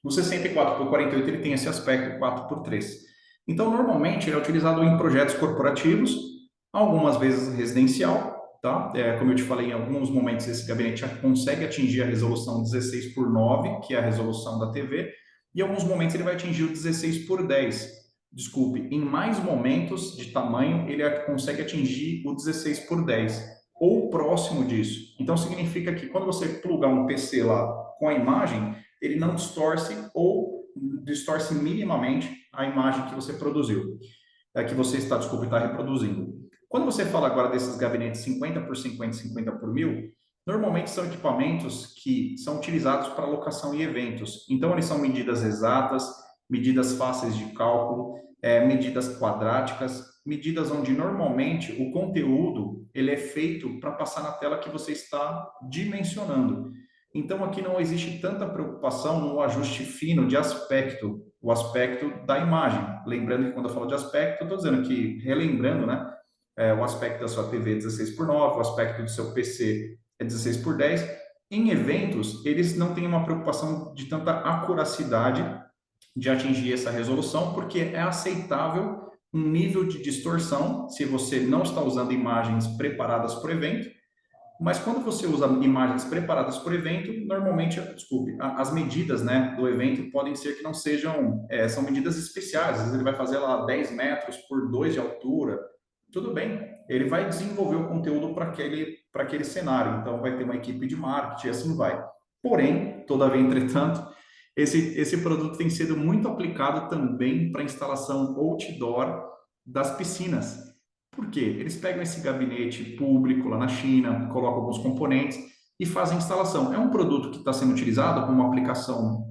Speaker 1: No 64 por 48 ele tem esse aspecto 4 por 3. Então, normalmente, ele é utilizado em projetos corporativos, algumas vezes residencial, tá? Como eu te falei, em alguns momentos esse gabinete consegue atingir a resolução 16 por 9, que é a resolução da TV, e em alguns momentos ele vai atingir o 16 por 10. Desculpe, em mais momentos de tamanho, ele consegue atingir o 16 por 10, ou próximo disso. Então, significa que quando você plugar um PC lá com a imagem, ele não distorce ou distorce minimamente a imagem que você produziu, que você está, desculpe, está reproduzindo. Quando você fala agora desses gabinetes 50 por 50, 50 por 1000, normalmente são equipamentos que são utilizados para locação e eventos. Então, eles são medidas exatas, medidas fáceis de cálculo, medidas quadráticas, medidas onde normalmente o conteúdo ele é feito para passar na tela que você está dimensionando. Então, aqui não existe tanta preocupação no ajuste fino de aspecto, o aspecto da imagem. Lembrando que quando eu falo de aspecto, eu estou dizendo que, relembrando, né, o aspecto da sua TV é 16 por 9, o aspecto do seu PC é 16 por 10. Em eventos, eles não têm uma preocupação de tanta acuracidade de atingir essa resolução, porque é aceitável um nível de distorção se você não está usando imagens preparadas para o evento, mas quando você usa imagens preparadas por evento, normalmente, desculpe, as medidas, né, do evento podem ser que não sejam, são medidas especiais. Às vezes ele vai fazer lá 10 metros por 2 de altura. Tudo bem, ele vai desenvolver o conteúdo para aquele cenário. Então, vai ter uma equipe de marketing e assim vai. Porém, todavia, entretanto, esse produto tem sido muito aplicado também para instalação outdoor das piscinas. Por quê? Eles pegam esse gabinete público lá na China, colocam alguns componentes e fazem a instalação. É um produto que está sendo utilizado como uma aplicação,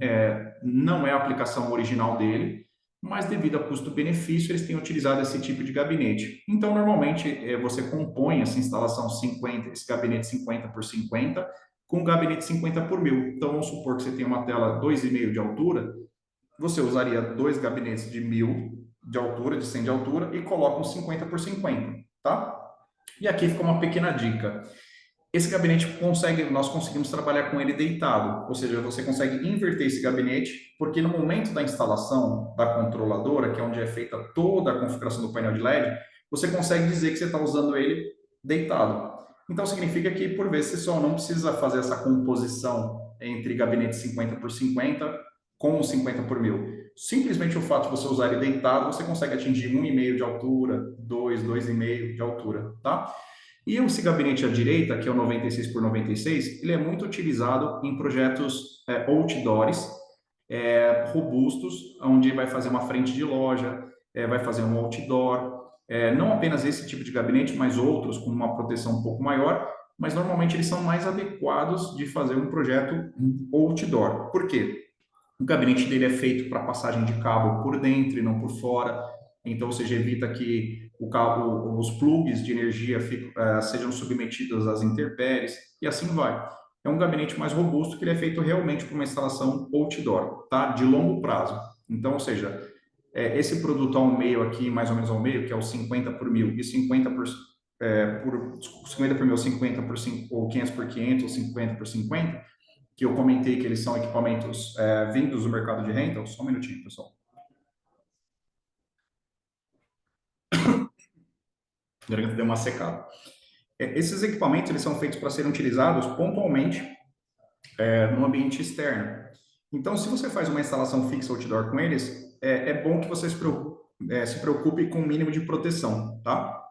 Speaker 1: não é a aplicação original dele, mas devido a custo-benefício, eles têm utilizado esse tipo de gabinete. Então, normalmente, você compõe essa instalação 50, esse gabinete 50 por 50, com um gabinete 50 por 1000. Então, vamos supor que você tem uma tela 2,5 de altura, você usaria dois gabinetes de 1000 de altura, de 100 de altura, e coloca um 50 por 50, tá? E aqui fica uma pequena dica. Esse gabinete nós conseguimos trabalhar com ele deitado, ou seja, você consegue inverter esse gabinete, porque no momento da instalação da controladora, que é onde é feita toda a configuração do painel de LED, você consegue dizer que você está usando ele deitado. Então significa que, por vezes, você só não precisa fazer essa composição entre gabinete 50 por 50 com o 50 por 1000. Simplesmente o fato de você usar ele deitado, você consegue atingir 1,5 de altura, 2, 2,5 de altura, tá? E esse gabinete à direita, que é o 96 por 96, ele é muito utilizado em projetos outdoors, robustos, onde vai fazer uma frente de loja, vai fazer um outdoor, não apenas esse tipo de gabinete, mas outros com uma proteção um pouco maior, mas normalmente eles são mais adequados de fazer um projeto outdoor. Por quê? O gabinete dele é feito para passagem de cabo por dentro e não por fora, então ou seja, evita que o cabo, os plugs de energia sejam submetidos às intempéries e assim vai. é um gabinete mais robusto, que ele é feito realmente para uma instalação outdoor, tá? De longo prazo. Então, ou seja, esse produto ao meio aqui, mais ou menos ao meio, que é o 50 por 1000 e 50 por 50 por 1000, 50 por 5, ou 500 por 500, ou 50 por 50, que eu comentei que eles são equipamentos vindos do mercado de rental. Só um minutinho, pessoal. Deu uma secada. Esses equipamentos eles são feitos para serem utilizados pontualmente no ambiente externo. Então, se você faz uma instalação fixa outdoor com eles, é bom que você se preocupe com o mínimo de proteção, tá?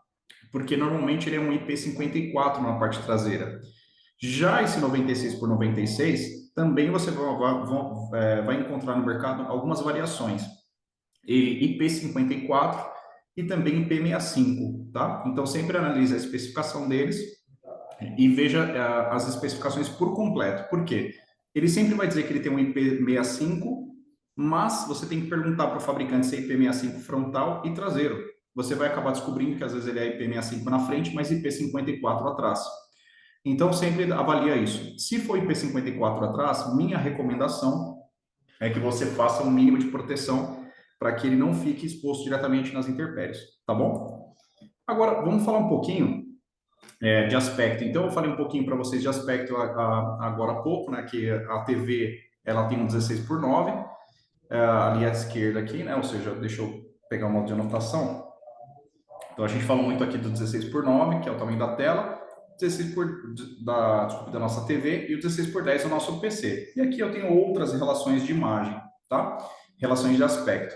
Speaker 1: Porque normalmente ele é um IP54 na parte traseira. Já esse 96 por 96, também você vai encontrar no mercado algumas variações. Ele IP54 e também IP65, tá? Então, sempre analise a especificação deles e veja as especificações por completo. Por quê? Ele sempre vai dizer que ele tem um IP65, mas você tem que perguntar para o fabricante se é IP65 frontal e traseiro. Você vai acabar descobrindo que às vezes ele é IP65 na frente, mas IP54 atrás. Então, sempre avalia isso. Se for IP54 atrás, minha recomendação é que você faça um mínimo de proteção para que ele não fique exposto diretamente nas intempéries, tá bom? Agora, vamos falar um pouquinho de aspecto. Então, eu falei um pouquinho para vocês de aspecto agora há pouco, né? Que a TV ela tem um 16 por 9, ali à esquerda aqui, né? Ou seja, deixa eu pegar um modo de anotação. Então, a gente falou muito aqui do 16 por 9, que é o tamanho da tela, 16 da nossa TV, e o 16 por 10 é o nosso PC. E aqui eu tenho outras relações de imagem, tá? Relações de aspecto.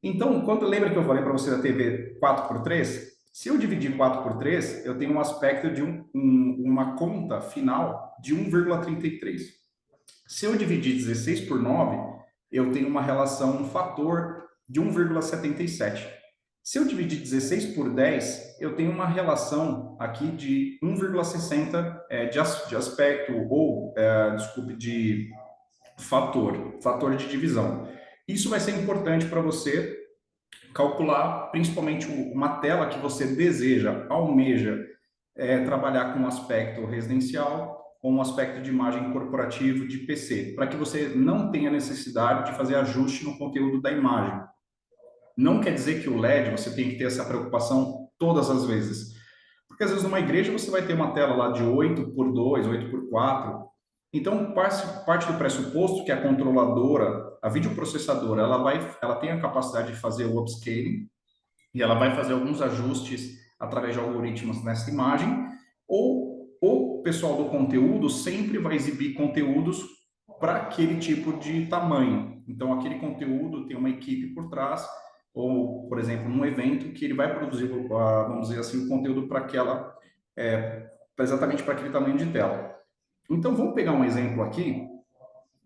Speaker 1: Então, quando lembra que eu falei para você da TV 4x3? Se eu dividir 4 por 3, eu tenho um aspecto de uma conta final de 1,33. Se eu dividir 16 por 9, eu tenho uma relação, um fator de 1,77. Se eu dividir 16 por 10, eu tenho uma relação aqui de 1,60 de aspecto, ou, desculpe, de fator de divisão. Isso vai ser importante para você calcular, principalmente uma tela que você deseja, almeja trabalhar com um aspecto residencial ou um aspecto de imagem corporativo de PC, para que você não tenha necessidade de fazer ajuste no conteúdo da imagem. Não quer dizer que o LED você tem que ter essa preocupação todas as vezes. Porque às vezes numa igreja você vai ter uma tela lá de 8 por 2, 8 por 4. Então, parte do pressuposto que a controladora, a videoprocessadora, ela tem a capacidade de fazer o upscaling e ela vai fazer alguns ajustes através de algoritmos nessa imagem, ou o pessoal do conteúdo sempre vai exibir conteúdos para aquele tipo de tamanho. Então, aquele conteúdo tem uma equipe por trás, ou, por exemplo, num evento que ele vai produzir, vamos dizer assim, o conteúdo para exatamente para aquele tamanho de tela. Então, vamos pegar um exemplo aqui,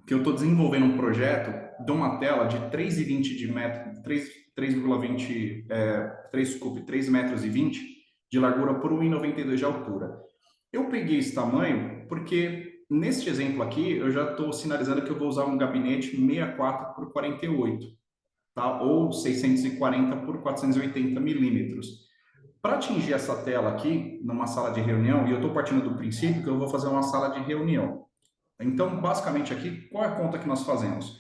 Speaker 1: que eu estou desenvolvendo um projeto de uma tela de 3,20 de metro, 3,20, 3 metros e 20 de largura por 1,92 de altura. Eu peguei esse tamanho porque, neste exemplo aqui, eu já estou sinalizando que eu vou usar um gabinete 64 por 48, tá? Ou 640 por 480 milímetros. Para atingir essa tela aqui, numa sala de reunião, e eu estou partindo do princípio que eu vou fazer uma sala de reunião. Então, basicamente aqui, qual é a conta que nós fazemos?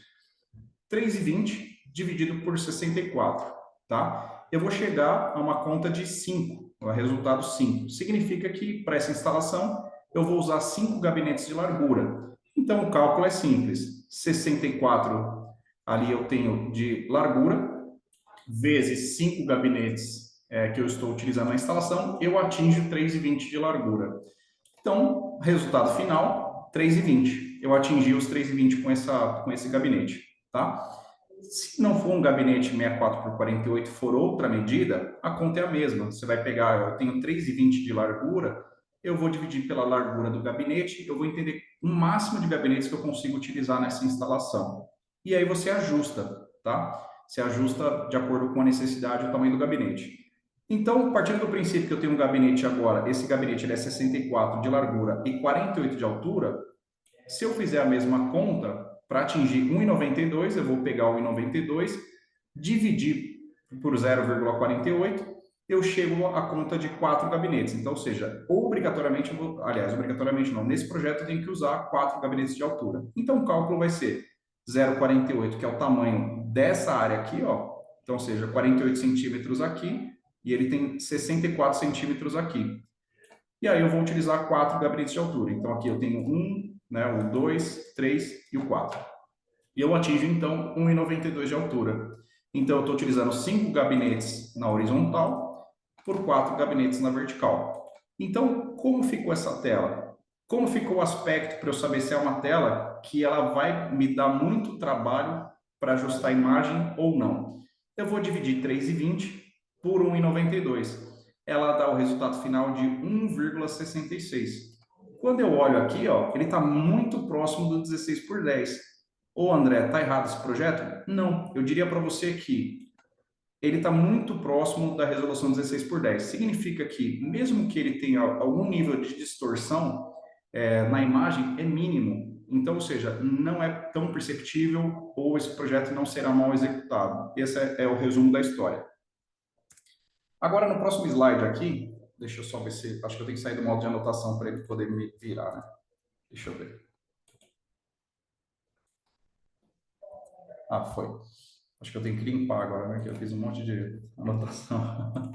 Speaker 1: 3,20 dividido por 64, tá? Eu vou chegar a uma conta de 5, o resultado 5. Significa que, para essa instalação, eu vou usar 5 gabinetes de largura. Então, o cálculo é simples. 64 ali eu tenho de largura, vezes 5 gabinetes que eu estou utilizando na instalação, eu atinjo 3,20 de largura. Então, resultado final, 3,20. Eu atingi os 3,20 com esse gabinete, tá? Se não for um gabinete 64 por 48, for outra medida, a conta é a mesma. Você vai pegar, eu tenho 3,20 de largura, eu vou dividir pela largura do gabinete, eu vou entender o máximo de gabinetes que eu consigo utilizar nessa instalação. E aí você ajusta, tá? Você ajusta de acordo com a necessidade e o tamanho do gabinete. Então, partindo do princípio que eu tenho um gabinete agora, esse gabinete ele é 64 de largura e 48 de altura, se eu fizer a mesma conta, para atingir 1,92, eu vou pegar o 1,92, dividir por 0,48, eu chego à conta de 4 gabinetes. Então, ou seja, obrigatoriamente, obrigatoriamente não, nesse projeto eu tenho que usar 4 gabinetes de altura. Então, o cálculo vai ser 0,48, que é o tamanho dessa área aqui, ó. Então, ou seja, 48 centímetros aqui, e ele tem 64 centímetros aqui. E aí eu vou utilizar 4 gabinetes de altura. Então, aqui eu tenho né, o 2, 3 e o 4. E eu atinjo, então, 1,92 de altura. Então, eu estou utilizando 5 gabinetes na horizontal por 4 gabinetes na vertical. Então, como ficou essa tela? Como ficou o aspecto para eu saber se é uma tela que ela vai me dar muito trabalho para ajustar a imagem ou não? Eu vou dividir 3,20 por 1,92. Ela dá o resultado final de 1,66. Quando eu olho aqui, ó, ele está muito próximo do 16 por 10. Ô, André, tá errado esse projeto? Não, eu diria para você que ele está muito próximo da resolução 16 por 10. Significa que, mesmo que ele tenha algum nível de distorção na imagem, é mínimo. Então, ou seja, não é tão perceptível ou esse projeto não será mal executado. Esse é o resumo da história. Agora, no próximo slide aqui, deixa eu só ver se... Acho que eu tenho que sair do modo de anotação para ele poder me virar, né? Deixa eu ver. Ah, foi. Acho que eu tenho que limpar agora, né? Que eu fiz um monte de anotação.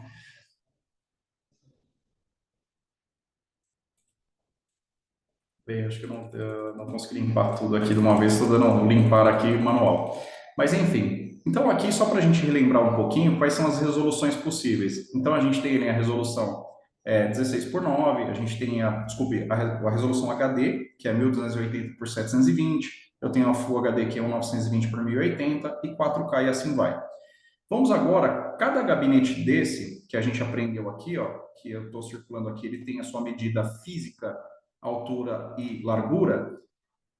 Speaker 1: Bem, acho que eu não consegui limpar tudo aqui de uma vez, estou dando um limpar aqui manual. Mas, enfim. Então, aqui, só para a gente relembrar um pouquinho, quais são as resoluções possíveis. Então, a gente tem, né, a resolução 16 por 9, a gente tem a resolução HD, que é 1280 por 720, eu tenho a Full HD, que é 1920 por 1080, e 4K e assim vai. Vamos agora, cada gabinete desse, que a gente aprendeu aqui, ó, que eu estou circulando aqui, ele tem a sua medida física, altura e largura,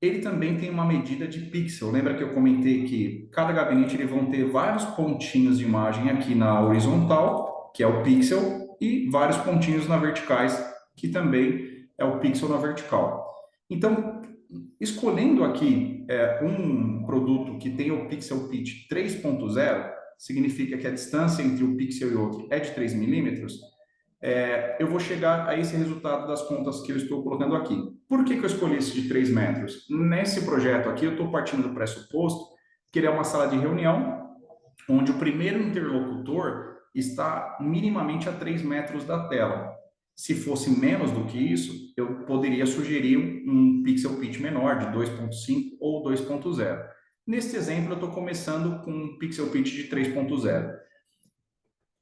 Speaker 1: ele também tem uma medida de pixel. Lembra que eu comentei que cada gabinete ele vão ter vários pontinhos de imagem aqui na horizontal, que é o pixel, e vários pontinhos na verticais, que também é o pixel na vertical. Então, escolhendo aqui um produto que tem o pixel pitch 3.0, significa que a distância entre um pixel e outro é de 3 milímetros, eu vou chegar a esse resultado das contas que eu estou colocando aqui. Por que eu escolhi esse de 3 metros? Nesse projeto aqui, eu estou partindo do pressuposto que ele é uma sala de reunião, onde o primeiro interlocutor está minimamente a 3 metros da tela. Se fosse menos do que isso, eu poderia sugerir um pixel pitch menor, de 2.5 ou 2.0. Neste exemplo, eu estou começando com um pixel pitch de 3.0.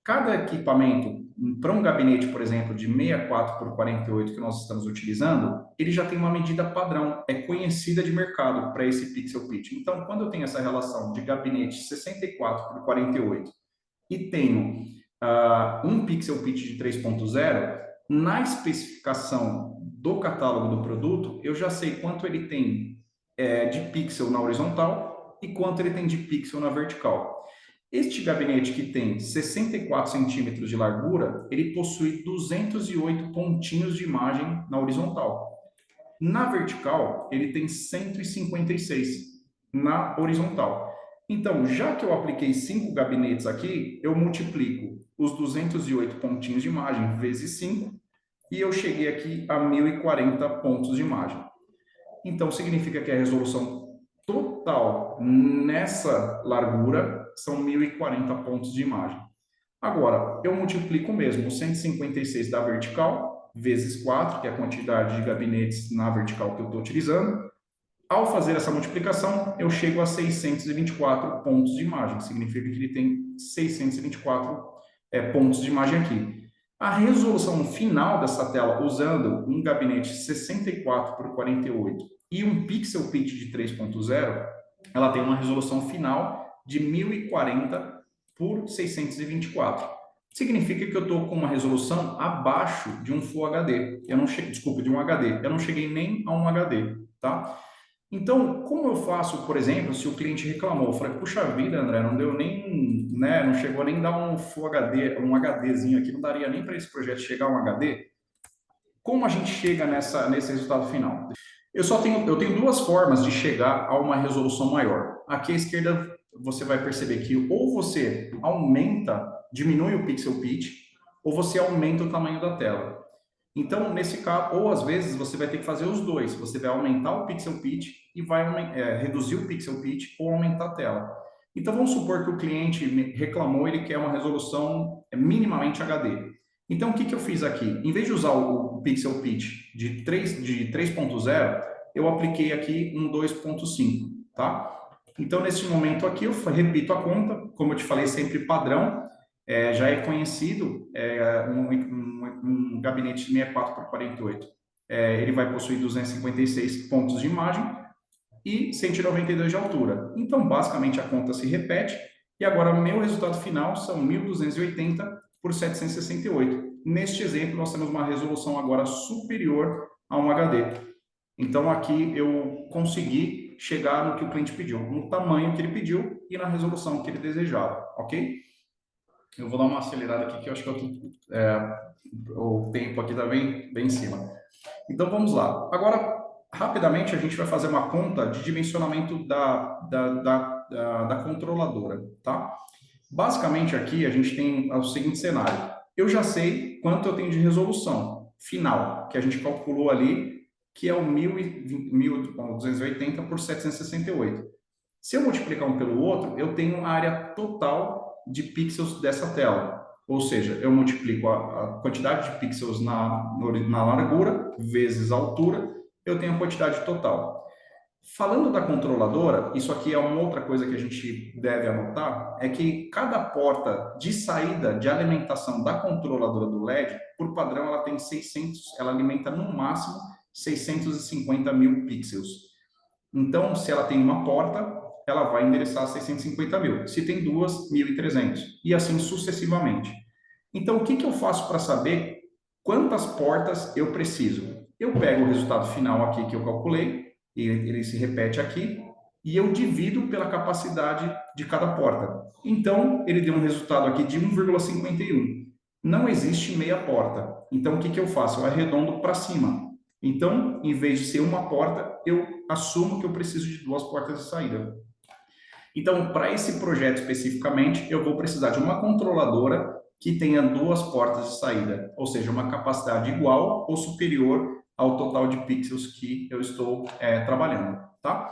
Speaker 1: Cada equipamento, para um gabinete, por exemplo, de 64 por 48 que nós estamos utilizando, ele já tem uma medida padrão, é conhecida de mercado para esse pixel pitch. Então, quando eu tenho essa relação de gabinete 64 por 48 e tenho um pixel pitch de 3.0, na especificação do catálogo do produto, eu já sei quanto ele tem de pixel na horizontal e quanto ele tem de pixel na vertical. Este gabinete que tem 64 centímetros de largura, ele possui 208 pontinhos de imagem na horizontal. Na vertical, ele tem 156 na horizontal. Então, já que eu apliquei 5 gabinetes aqui, eu multiplico os 208 pontinhos de imagem vezes 5 e eu cheguei aqui a 1040 pontos de imagem. Então, significa que a resolução total nessa largura são 1040 pontos de imagem. Agora, eu multiplico mesmo os 156 da vertical, vezes 4, que é a quantidade de gabinetes na vertical que eu estou utilizando. Ao fazer essa multiplicação, eu chego a 624 pontos de imagem. Significa que ele tem 624 pontos de imagem aqui. A resolução final dessa tela, usando um gabinete 64 por 48 e um pixel pitch de 3.0, ela tem uma resolução final de 1040 por 624. Significa que eu estou com uma resolução abaixo de um Full HD. Desculpa, de um HD. Eu não cheguei nem a um HD, tá? Então, como eu faço, por exemplo, se o cliente reclamou, eu falei, puxa vida, André, não deu nem, né, não chegou nem a dar um Full HD, um HDzinho aqui, não daria nem para esse projeto chegar a um HD. Como a gente chega nesse resultado final? Eu tenho duas formas de chegar a uma resolução maior. Aqui à esquerda você vai perceber que ou você diminui o pixel pitch, ou você aumenta o tamanho da tela. Então, nesse caso, ou às vezes você vai ter que fazer os dois. Você vai aumentar o pixel pitch e vai reduzir o pixel pitch ou aumentar a tela. Então, vamos supor que o cliente reclamou, ele quer uma resolução minimamente HD. Então, o que eu fiz aqui? Em vez de usar o pixel pitch de 3.0, eu apliquei aqui um 2.5, tá? Então, nesse momento aqui, eu repito a conta, como eu te falei, sempre padrão, já é conhecido um gabinete de 64 por 48. Ele vai possuir 256 pontos de imagem e 192 de altura. Então, basicamente, a conta se repete, e agora o meu resultado final são 1280 por 768. Neste exemplo, nós temos uma resolução agora superior a um HD. Então, aqui eu consegui chegar no que o cliente pediu, no tamanho que ele pediu e na resolução que ele desejava, ok? Eu vou dar uma acelerada aqui, que eu acho que o tempo aqui está bem em cima. Então, vamos lá. Agora, rapidamente, a gente vai fazer uma conta de dimensionamento da controladora, tá? Basicamente, aqui a gente tem o seguinte cenário. Eu já sei quanto eu tenho de resolução final, que a gente calculou ali, que é o 1280 por 768. Se eu multiplicar um pelo outro, eu tenho a área total de pixels dessa tela. Ou seja, eu multiplico a quantidade de pixels na largura vezes a altura, eu tenho a quantidade total. Falando da controladora, isso aqui é uma outra coisa que a gente deve anotar, é que cada porta de saída de alimentação da controladora do LED, por padrão, ela tem 600, ela alimenta no máximo 650 mil pixels. Então, se ela tem uma porta, ela vai endereçar 650 mil. Se tem duas, 1.300. E assim sucessivamente. Então, o que eu faço para saber quantas portas eu preciso? Eu pego o resultado final aqui que eu calculei, e ele se repete aqui, e eu divido pela capacidade de cada porta. Então, ele deu um resultado aqui de 1,51. Não existe meia porta. Então, o que eu faço? Eu arredondo para cima. Então, em vez de ser uma porta, eu assumo que eu preciso de duas portas de saída. Então, para esse projeto especificamente, eu vou precisar de uma controladora que tenha duas portas de saída, ou seja, uma capacidade igual ou superior ao total de pixels que eu estou trabalhando, tá?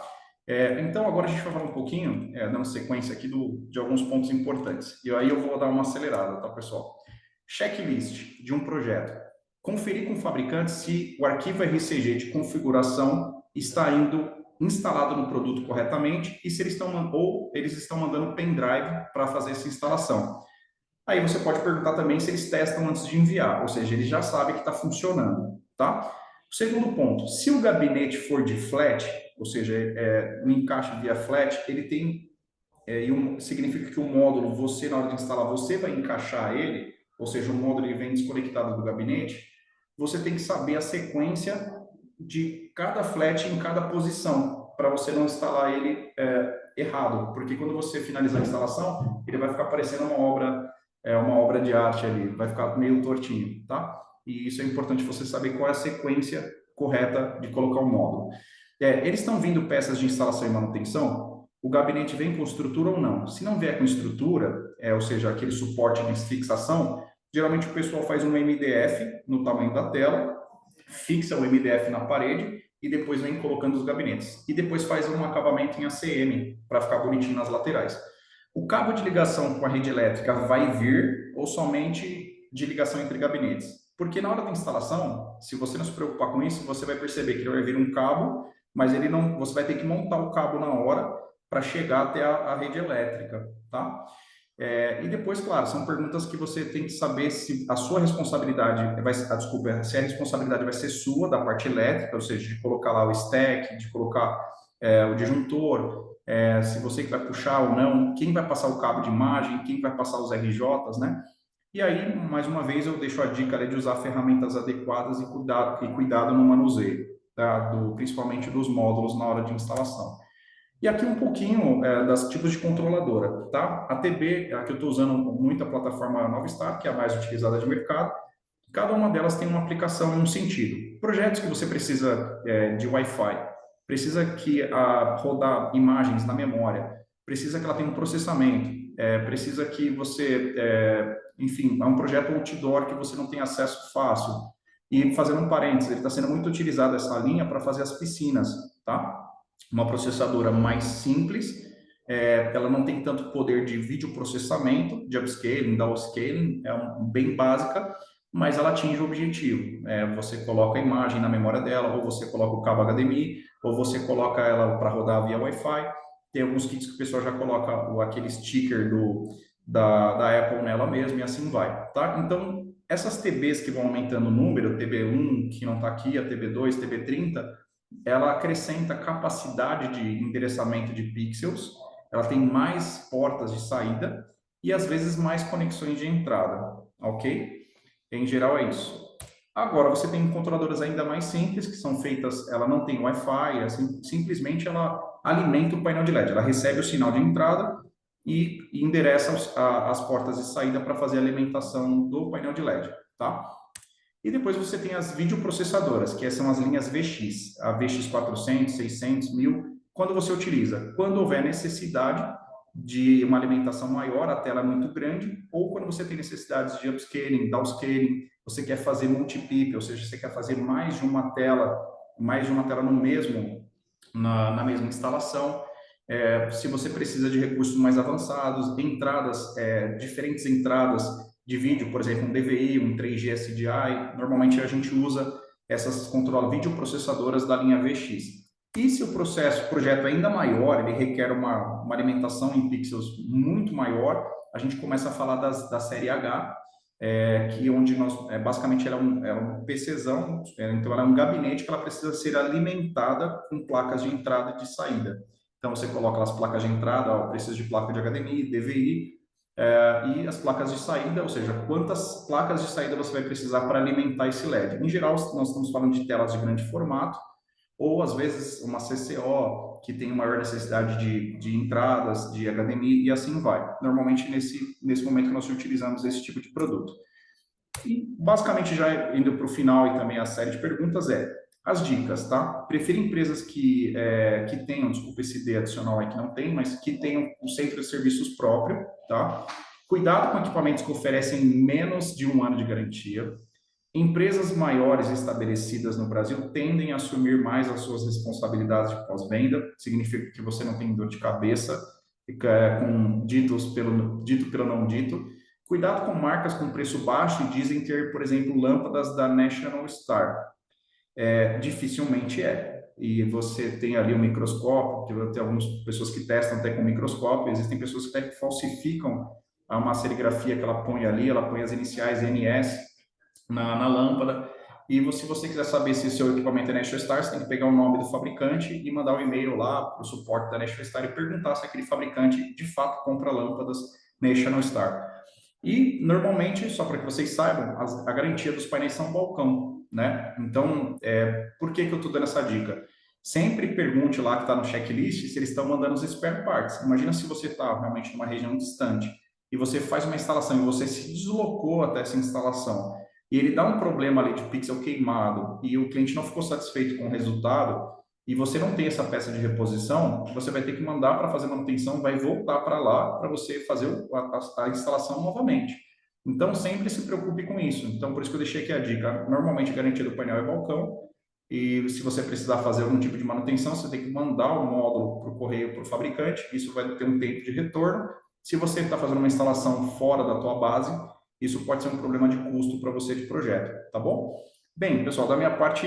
Speaker 1: Então, agora a gente vai falar um pouquinho, dando sequência aqui de alguns pontos importantes. E aí eu vou dar uma acelerada, tá, pessoal? Checklist de um projeto. Conferir com o fabricante se o arquivo RCG de configuração está instalado no produto corretamente e se eles estão mandando pendrive para fazer essa instalação. Aí você pode perguntar também se eles testam antes de enviar, ou seja, eles já sabem que está funcionando, tá? O segundo ponto, se o gabinete for de flat, ou seja, um encaixe via flat, ele tem, significa que o módulo, você na hora de instalar, você vai encaixar ele, ou seja, o módulo ele vem desconectado do gabinete, você tem que saber a sequência de cada flat em cada posição, para você não instalar ele errado, porque quando você finalizar a instalação, ele vai ficar parecendo uma obra de arte ali, vai ficar meio tortinho, tá? E isso é importante você saber qual é a sequência correta de colocar o módulo. Eles estão vindo peças de instalação e manutenção, o gabinete vem com estrutura ou não? Se não vier com estrutura, ou seja, aquele suporte de fixação, geralmente o pessoal faz um MDF no tamanho da tela, fixa o MDF na parede e depois vem colocando os gabinetes. E depois faz um acabamento em ACM para ficar bonitinho nas laterais. O cabo de ligação com a rede elétrica vai vir ou somente de ligação entre gabinetes? Porque na hora da instalação, se você não se preocupar com isso, você vai perceber que ele vai vir um cabo, mas ele não, você vai ter que montar o cabo na hora para chegar até a rede elétrica, tá? E depois, claro, são perguntas que você tem que saber se a sua responsabilidade se a responsabilidade vai ser sua da parte elétrica, ou seja, de colocar lá o stack, de colocar o disjuntor, se você que vai puxar ou não, quem vai passar o cabo de imagem, quem vai passar os RJs, né? E aí, mais uma vez, eu deixo a dica ali de usar ferramentas adequadas e cuidado no manuseio, tá? Principalmente dos módulos na hora de instalação. E aqui um pouquinho das tipos de controladora, tá? A TB, aqui eu estou usando muito a plataforma Novstar, que é a mais utilizada de mercado. Cada uma delas tem uma aplicação em um sentido. Projetos que você precisa de Wi-Fi, precisa rodar imagens na memória, precisa que ela tenha um processamento. precisa que você, enfim, é um projeto outdoor que você não tem acesso fácil. E fazendo um parênteses, ele está sendo muito utilizado essa linha para fazer as piscinas, tá? Uma processadora mais simples, ela não tem tanto poder de vídeo processamento, de upscaling, downscaling, bem básica, mas ela atinge o objetivo. Você coloca a imagem na memória dela, ou você coloca o cabo HDMI, ou você coloca ela para rodar via Wi-Fi. Tem alguns kits que o pessoal já coloca aquele sticker da Apple nela mesmo, e assim vai, tá? Então, essas TBs que vão aumentando o número, TB1, que não está aqui, a TB2, TB30, ela acrescenta capacidade de endereçamento de pixels, ela tem mais portas de saída e às vezes mais conexões de entrada, ok? Em geral é isso. Agora você tem controladoras ainda mais simples que são feitas, ela não tem Wi-Fi, assim, simplesmente ela alimenta o painel de LED, ela recebe o sinal de entrada e endereça as portas de saída para fazer a alimentação do painel de LED, tá? E depois você tem as videoprocessadoras, que são as linhas VX, a VX 400, 600, 1000, quando você utiliza, quando houver necessidade de uma alimentação maior, a tela é muito grande, ou quando você tem necessidades de upscaling, downscaling, você quer fazer multipip, ou seja, você quer fazer mais de uma tela no mesmo, na mesma instalação. Se você precisa de recursos mais avançados, entradas, diferentes entradas de vídeo, por exemplo, um DVI, um 3G SDI, normalmente a gente usa essas videoprocessadoras da linha VX. E se o projeto é ainda maior, ele requer uma alimentação em pixels muito maior, a gente começa a falar da série H, que onde basicamente ela é um PCzão, então ela é um gabinete que ela precisa ser alimentada com placas de entrada e de saída. Então você coloca as placas de entrada, ó, precisa de placa de HDMI, DVI, e as placas de saída, ou seja, quantas placas de saída você vai precisar para alimentar esse LED. Em geral, nós estamos falando de telas de grande formato, ou às vezes uma CCO, que tem maior necessidade de entradas, de HDMI, e assim vai. Normalmente, nesse momento, nós utilizamos esse tipo de produto. E, basicamente, já indo para o final e também a série de perguntas as dicas, tá? Prefiro empresas que tenham, desculpa esse D adicional aí que não tem, mas que tenham um centro de serviços próprio, tá? Cuidado com equipamentos que oferecem menos de 1 ano de garantia. Empresas maiores estabelecidas no Brasil tendem a assumir mais as suas responsabilidades de pós-venda, significa que você não tem dor de cabeça, com dito pelo não dito. Cuidado com marcas com preço baixo e dizem ter, por exemplo, lâmpadas da National Star. Dificilmente é. E você tem ali o microscópio, tem algumas pessoas que testam até com microscópio, existem pessoas que até falsificam uma serigrafia que ela põe ali, ela põe as iniciais NS na lâmpada. E se você quiser saber se o seu equipamento é National Star, você tem que pegar o nome do fabricante e mandar um e-mail lá para o suporte da National Star e perguntar se aquele fabricante de fato compra lâmpadas National Star. E, normalmente, só para que vocês saibam, a garantia dos painéis são balcão, né? Então, por que eu estou dando essa dica? Sempre pergunte lá que está no checklist se eles estão mandando os spare parts. Imagina se você está realmente numa região distante e você faz uma instalação e você se deslocou até essa instalação e ele dá um problema ali de pixel queimado e o cliente não ficou satisfeito com o resultado e você não tem essa peça de reposição, você vai ter que mandar para fazer manutenção, vai voltar para lá para você fazer a instalação novamente. Então, sempre se preocupe com isso. Então, por isso que eu deixei aqui a dica. Normalmente, a garantia do painel é balcão, e se você precisar fazer algum tipo de manutenção, você tem que mandar o módulo para o correio, para o fabricante, isso vai ter um tempo de retorno. Se você está fazendo uma instalação fora da tua base, isso pode ser um problema de custo para você de projeto, tá bom? Bem, pessoal, da minha parte,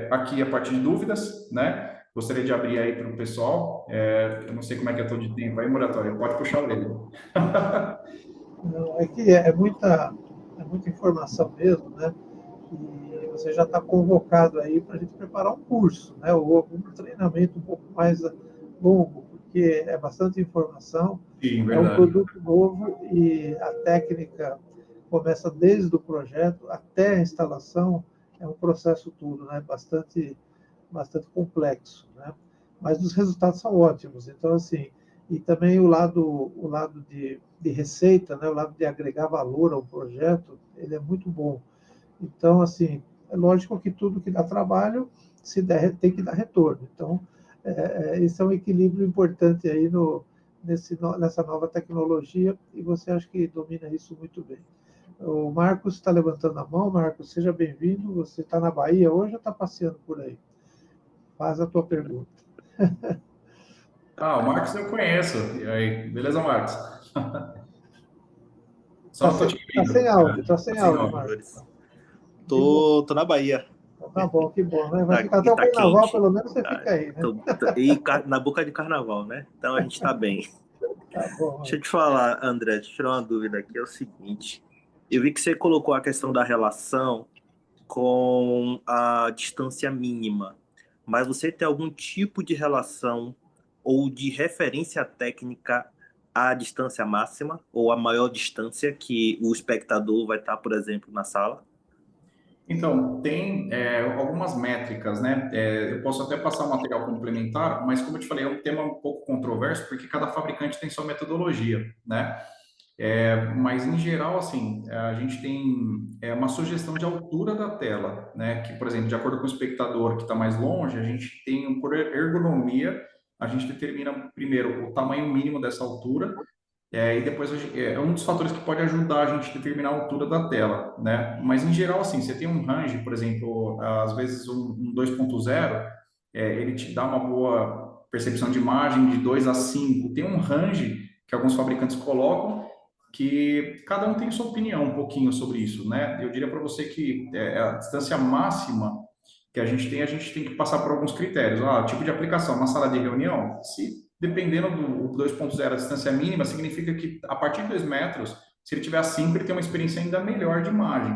Speaker 1: aqui a parte de dúvidas, né? Gostaria de abrir aí para o pessoal. Eu não sei como é que eu estou de tempo aí, Moratório. Pode puxar a orelha.
Speaker 2: Não, é que é muita informação mesmo, né? E você já está convocado aí para a gente preparar um curso, né? Ou algum treinamento um pouco mais longo, porque é bastante informação,
Speaker 1: Sim,
Speaker 2: é um
Speaker 1: verdade.
Speaker 2: produto novo e a técnica começa desde o projeto até a instalação, é um processo tudo, né? Bastante complexo, né? Mas os resultados são ótimos. Então, assim, e também o lado de receita, né? O lado de agregar valor ao projeto, ele é muito bom. Então, assim, é lógico que tudo que dá trabalho, se der, tem que dar retorno. Então, esse é um equilíbrio importante aí nessa nova tecnologia, e você acha que domina isso muito bem. O Marcos está levantando a mão. Marcos, seja bem-vindo. Você está na Bahia hoje ou está passeando por aí? Faz a tua pergunta.
Speaker 1: O Marcos eu conheço. E aí, beleza, Marcos? Só
Speaker 2: Está
Speaker 1: não tô te
Speaker 2: tá sem
Speaker 1: ouvindo.
Speaker 2: áudio, está sem
Speaker 1: Assim,
Speaker 2: áudio,
Speaker 1: ó.
Speaker 2: Marcos.
Speaker 3: Tô na Bahia.
Speaker 2: Tá bom, que bom, né? Vai ficar
Speaker 3: Aqui
Speaker 2: até o
Speaker 3: tá
Speaker 2: carnaval,
Speaker 3: quente.
Speaker 2: pelo menos você fica aí, né?
Speaker 3: Na boca de carnaval, né? Então a gente tá bem.
Speaker 2: Tá bom.
Speaker 3: Deixa eu te falar, André, deixa eu tirar uma dúvida aqui. É o seguinte: eu vi que você colocou a questão da relação com a distância mínima, mas você tem algum tipo de relação ou de referência técnica à distância máxima ou à maior distância que o espectador vai estar, por exemplo, na sala?
Speaker 1: Então, tem algumas métricas, né? Eu posso até passar um material complementar, mas como eu te falei, é um tema um pouco controverso, porque cada fabricante tem sua metodologia, né? Mas, em geral, assim, a gente tem uma sugestão de altura da tela, né? Que, por exemplo, de acordo com o espectador que está mais longe, a gente tem, por ergonomia, a gente determina primeiro o tamanho mínimo dessa altura, e depois é um dos fatores que pode ajudar a gente a determinar a altura da tela, né? Mas, em geral, assim, você tem um range, por exemplo, às vezes um 2.0, ele te dá uma boa percepção de imagem de 2 a 5. Tem um range que alguns fabricantes colocam, que cada um tem sua opinião um pouquinho sobre isso, né? Eu diria para você que a distância máxima que a gente tem que passar por alguns critérios. Tipo de aplicação, uma sala de reunião, se dependendo do 2.0, a distância mínima, significa que a partir de 2 metros, se ele tiver a 5, ele tem uma experiência ainda melhor de imagem,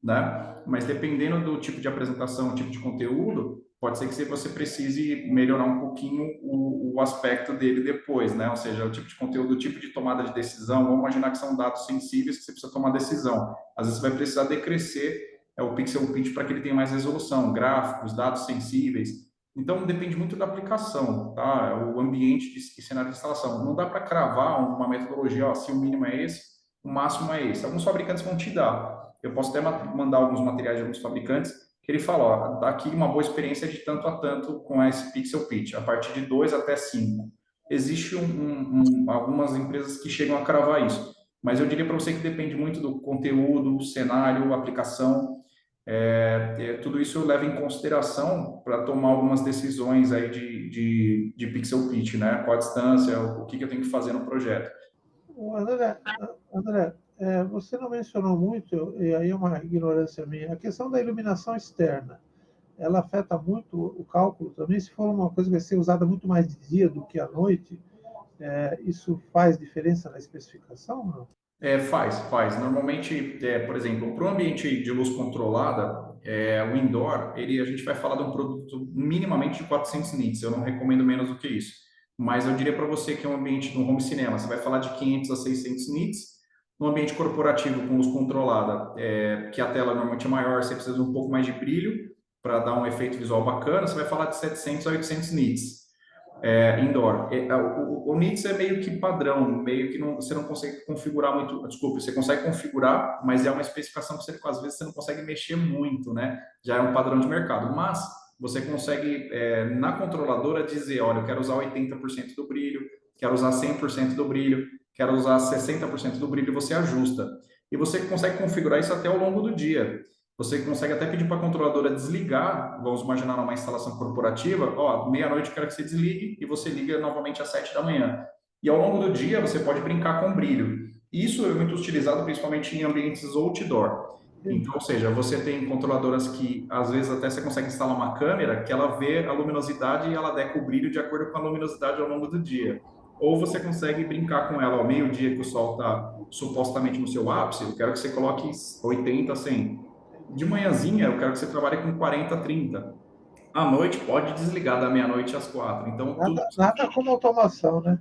Speaker 1: né? Mas dependendo do tipo de apresentação, tipo de conteúdo, pode ser que você precise melhorar um pouquinho o aspecto dele depois, né? Ou seja, o tipo de conteúdo, o tipo de tomada de decisão. Vamos imaginar que são dados sensíveis que você precisa tomar decisão. Às vezes você vai precisar decrescer o pixel pitch para que ele tenha mais resolução, gráficos, dados sensíveis. Então, depende muito da aplicação, tá? O ambiente e cenário de instalação. Não dá para cravar uma metodologia, se o mínimo é esse, o máximo é esse. Alguns fabricantes vão te dar. Eu posso até mandar alguns materiais de alguns fabricantes que ele fala, daqui uma boa experiência de tanto a tanto com esse pixel pitch, a partir de 2 até 5. Existe algumas empresas que chegam a cravar isso, mas eu diria para você que depende muito do conteúdo, cenário, aplicação. Tudo isso eu levo em consideração para tomar algumas decisões aí de pixel pitch, né? Qual a distância, o que eu tenho que fazer no projeto.
Speaker 2: André, você não mencionou muito, e aí é uma ignorância minha, a questão da iluminação externa. Ela afeta muito o cálculo também. Se for uma coisa que vai ser usada muito mais de dia do que à noite, isso faz diferença na especificação? Não?
Speaker 1: Faz. Normalmente, por exemplo, para um ambiente de luz controlada, o indoor, a gente vai falar de um produto minimamente de 400 nits. Eu não recomendo menos do que isso. Mas eu diria para você que é um ambiente no home cinema, você vai falar de 500 a 600 nits. No ambiente corporativo com luz controlada, que a tela normalmente é maior, você precisa de um pouco mais de brilho para dar um efeito visual bacana, você vai falar de 700 a 800 nits. Indoor. O nits é meio que padrão, meio que você não consegue configurar muito. Desculpa, você consegue configurar, mas é uma especificação que às vezes você não consegue mexer muito, né? Já é um padrão de mercado. Mas você consegue, na controladora, dizer: olha, eu quero usar 80% do brilho, quero usar 100% do brilho, quero usar 60% do brilho, você ajusta. E você consegue configurar isso até ao longo do dia. Você consegue até pedir para a controladora desligar, vamos imaginar numa instalação corporativa, meia-noite eu quero que você desligue e você liga novamente às 7 da manhã. E ao longo do dia você pode brincar com brilho. Isso é muito utilizado principalmente em ambientes outdoor. Então, ou seja, você tem controladoras que às vezes até você consegue instalar uma câmera que ela vê a luminosidade e ela adequa o brilho de acordo com a luminosidade ao longo do dia. Ou você consegue brincar com ela ao meio-dia que o sol está supostamente no seu ápice, eu quero que você coloque 80, 100. De manhãzinha, eu quero que você trabalhe com 40, 30. À noite, pode desligar da meia-noite às 4. Então, tudo
Speaker 2: Nada como automação, né?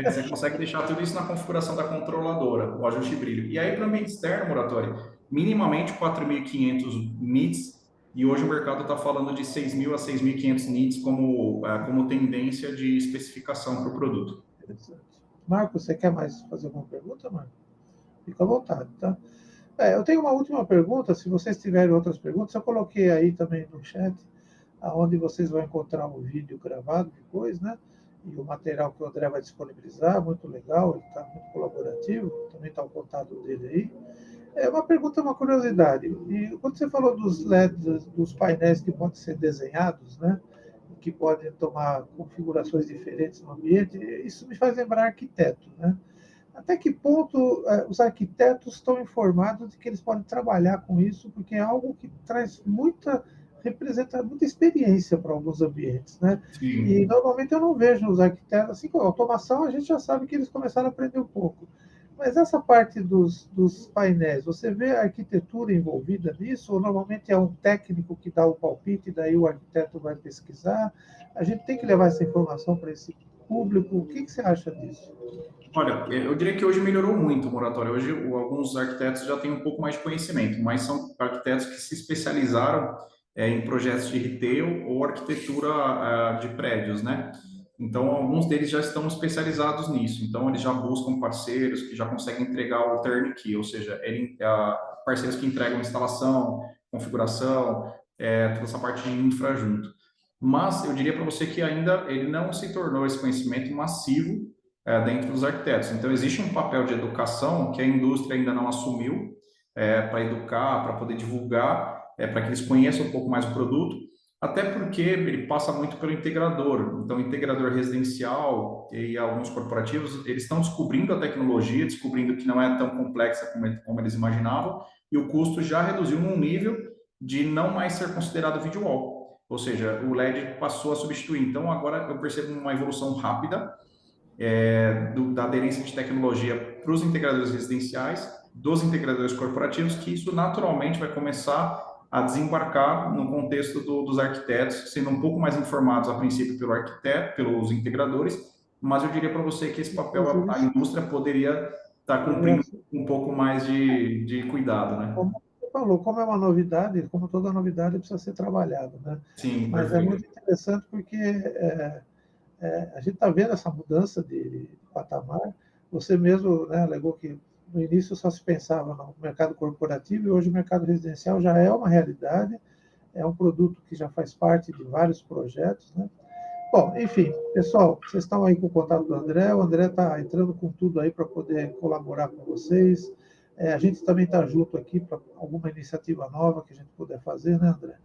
Speaker 1: você consegue deixar tudo isso na configuração da controladora, o ajuste de brilho. E aí, para o ambiente externo, Moratório, minimamente 4.500 nits, e hoje o mercado está falando de 6.000 a 6.500 nits como tendência de especificação para o produto.
Speaker 2: Interessante. Marcos, você quer mais fazer alguma pergunta, Marcos? Fica à vontade, tá? Eu tenho uma última pergunta, se vocês tiverem outras perguntas, eu coloquei aí também no chat, aonde vocês vão encontrar o vídeo gravado depois, né? e o material que o André vai disponibilizar, muito legal, ele está muito colaborativo, também está o contato dele aí. É uma pergunta, uma curiosidade. E quando você falou dos LEDs, dos painéis que podem ser desenhados, né, que podem tomar configurações diferentes no ambiente, isso me faz lembrar arquiteto, né? Até que ponto os arquitetos estão informados de que eles podem trabalhar com isso, porque é algo que traz representa muita experiência para alguns ambientes, né? E
Speaker 1: Sim.
Speaker 2: normalmente eu não vejo os arquitetos, assim como a automação, a gente já sabe que eles começaram a aprender um pouco. Mas essa parte dos painéis, você vê a arquitetura envolvida nisso, ou normalmente é um técnico que dá o palpite, daí o arquiteto vai pesquisar? A gente tem que levar essa informação para esse público. O que você acha disso?
Speaker 1: Olha, eu diria que hoje melhorou muito o moratório. Hoje, alguns arquitetos já têm um pouco mais de conhecimento, mas são arquitetos que se especializaram em projetos de retail ou arquitetura de prédios, né? Então, alguns deles já estão especializados nisso. Então, eles já buscam parceiros que já conseguem entregar o turnkey, ou seja, parceiros que entregam instalação, configuração, toda essa parte de infra junto. Mas eu diria para você que ainda ele não se tornou esse conhecimento massivo dentro dos arquitetos. Então, existe um papel de educação que a indústria ainda não assumiu para educar, para poder divulgar, para que eles conheçam um pouco mais o produto, até porque ele passa muito pelo integrador. Então, o integrador residencial e alguns corporativos, eles estão descobrindo a tecnologia, descobrindo que não é tão complexa como eles imaginavam, e o custo já reduziu num nível de não mais ser considerado video wall. Ou seja, o LED passou a substituir. Então, agora eu percebo uma evolução rápida da aderência de tecnologia para os integradores residenciais, dos integradores corporativos, que isso naturalmente vai começar a desembarcar no contexto dos arquitetos, sendo um pouco mais informados a princípio pelo arquiteto, pelos integradores, mas eu diria para você que esse papel
Speaker 2: Inclusive,
Speaker 1: a indústria poderia estar cumprindo um pouco mais de cuidado, né?
Speaker 2: como você falou, como é uma novidade, como toda novidade precisa ser trabalhado, né?
Speaker 1: Sim,
Speaker 2: Mas é
Speaker 1: perfeito.
Speaker 2: muito interessante porque a gente está vendo essa mudança de patamar. Você mesmo, né, alegou que no início só se pensava no mercado corporativo e hoje o mercado residencial já é uma realidade, é um produto que já faz parte de vários projetos, né? Bom, enfim, pessoal, vocês estão aí com o contato do André, o André está entrando com tudo aí para poder colaborar com vocês. A gente também está junto aqui para alguma iniciativa nova que a gente puder fazer, né, André?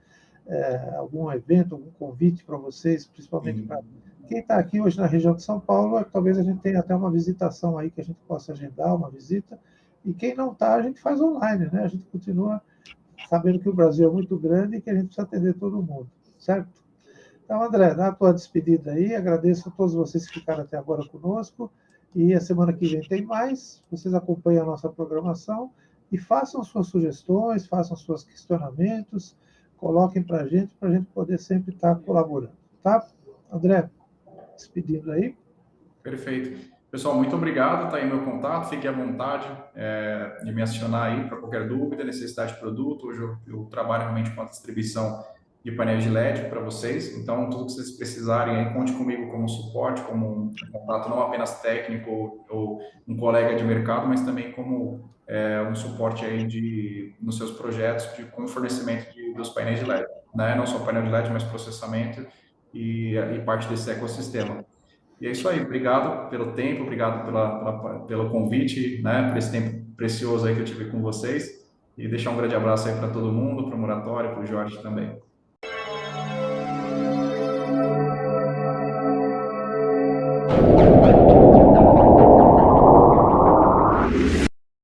Speaker 2: Algum evento, algum convite para vocês, principalmente para
Speaker 1: Sim.
Speaker 2: quem está aqui hoje na região de São Paulo, talvez a gente tenha até uma visitação aí que a gente possa agendar, uma visita. E quem não está, a gente faz online, né? A gente continua sabendo que o Brasil é muito grande e que a gente precisa atender todo mundo, certo? Então, André, dá a tua despedida aí. Agradeço a todos vocês que ficaram até agora conosco. E a semana que vem tem mais. Vocês acompanham a nossa programação e façam suas sugestões, façam seus questionamentos, coloquem para a gente poder sempre estar colaborando. Tá? André, despedindo aí.
Speaker 1: Perfeito. Pessoal, muito obrigado. Está aí meu contato. Fique à vontade de me acionar aí para qualquer dúvida, necessidade de produto. Hoje eu trabalho realmente com a distribuição de painéis de LED para vocês. Então, tudo que vocês precisarem aí, conte comigo como suporte, como um contato não apenas técnico ou um colega de mercado, mas também como um suporte aí nos seus projetos com fornecimento dos painéis de LED. Né? Não só painel de LED, mas processamento e parte desse ecossistema. E é isso aí, obrigado pelo tempo, obrigado pelo convite, né, por esse tempo precioso aí que eu tive com vocês. E deixar um grande abraço aí para todo mundo, para o Moratório, para o Jorge também.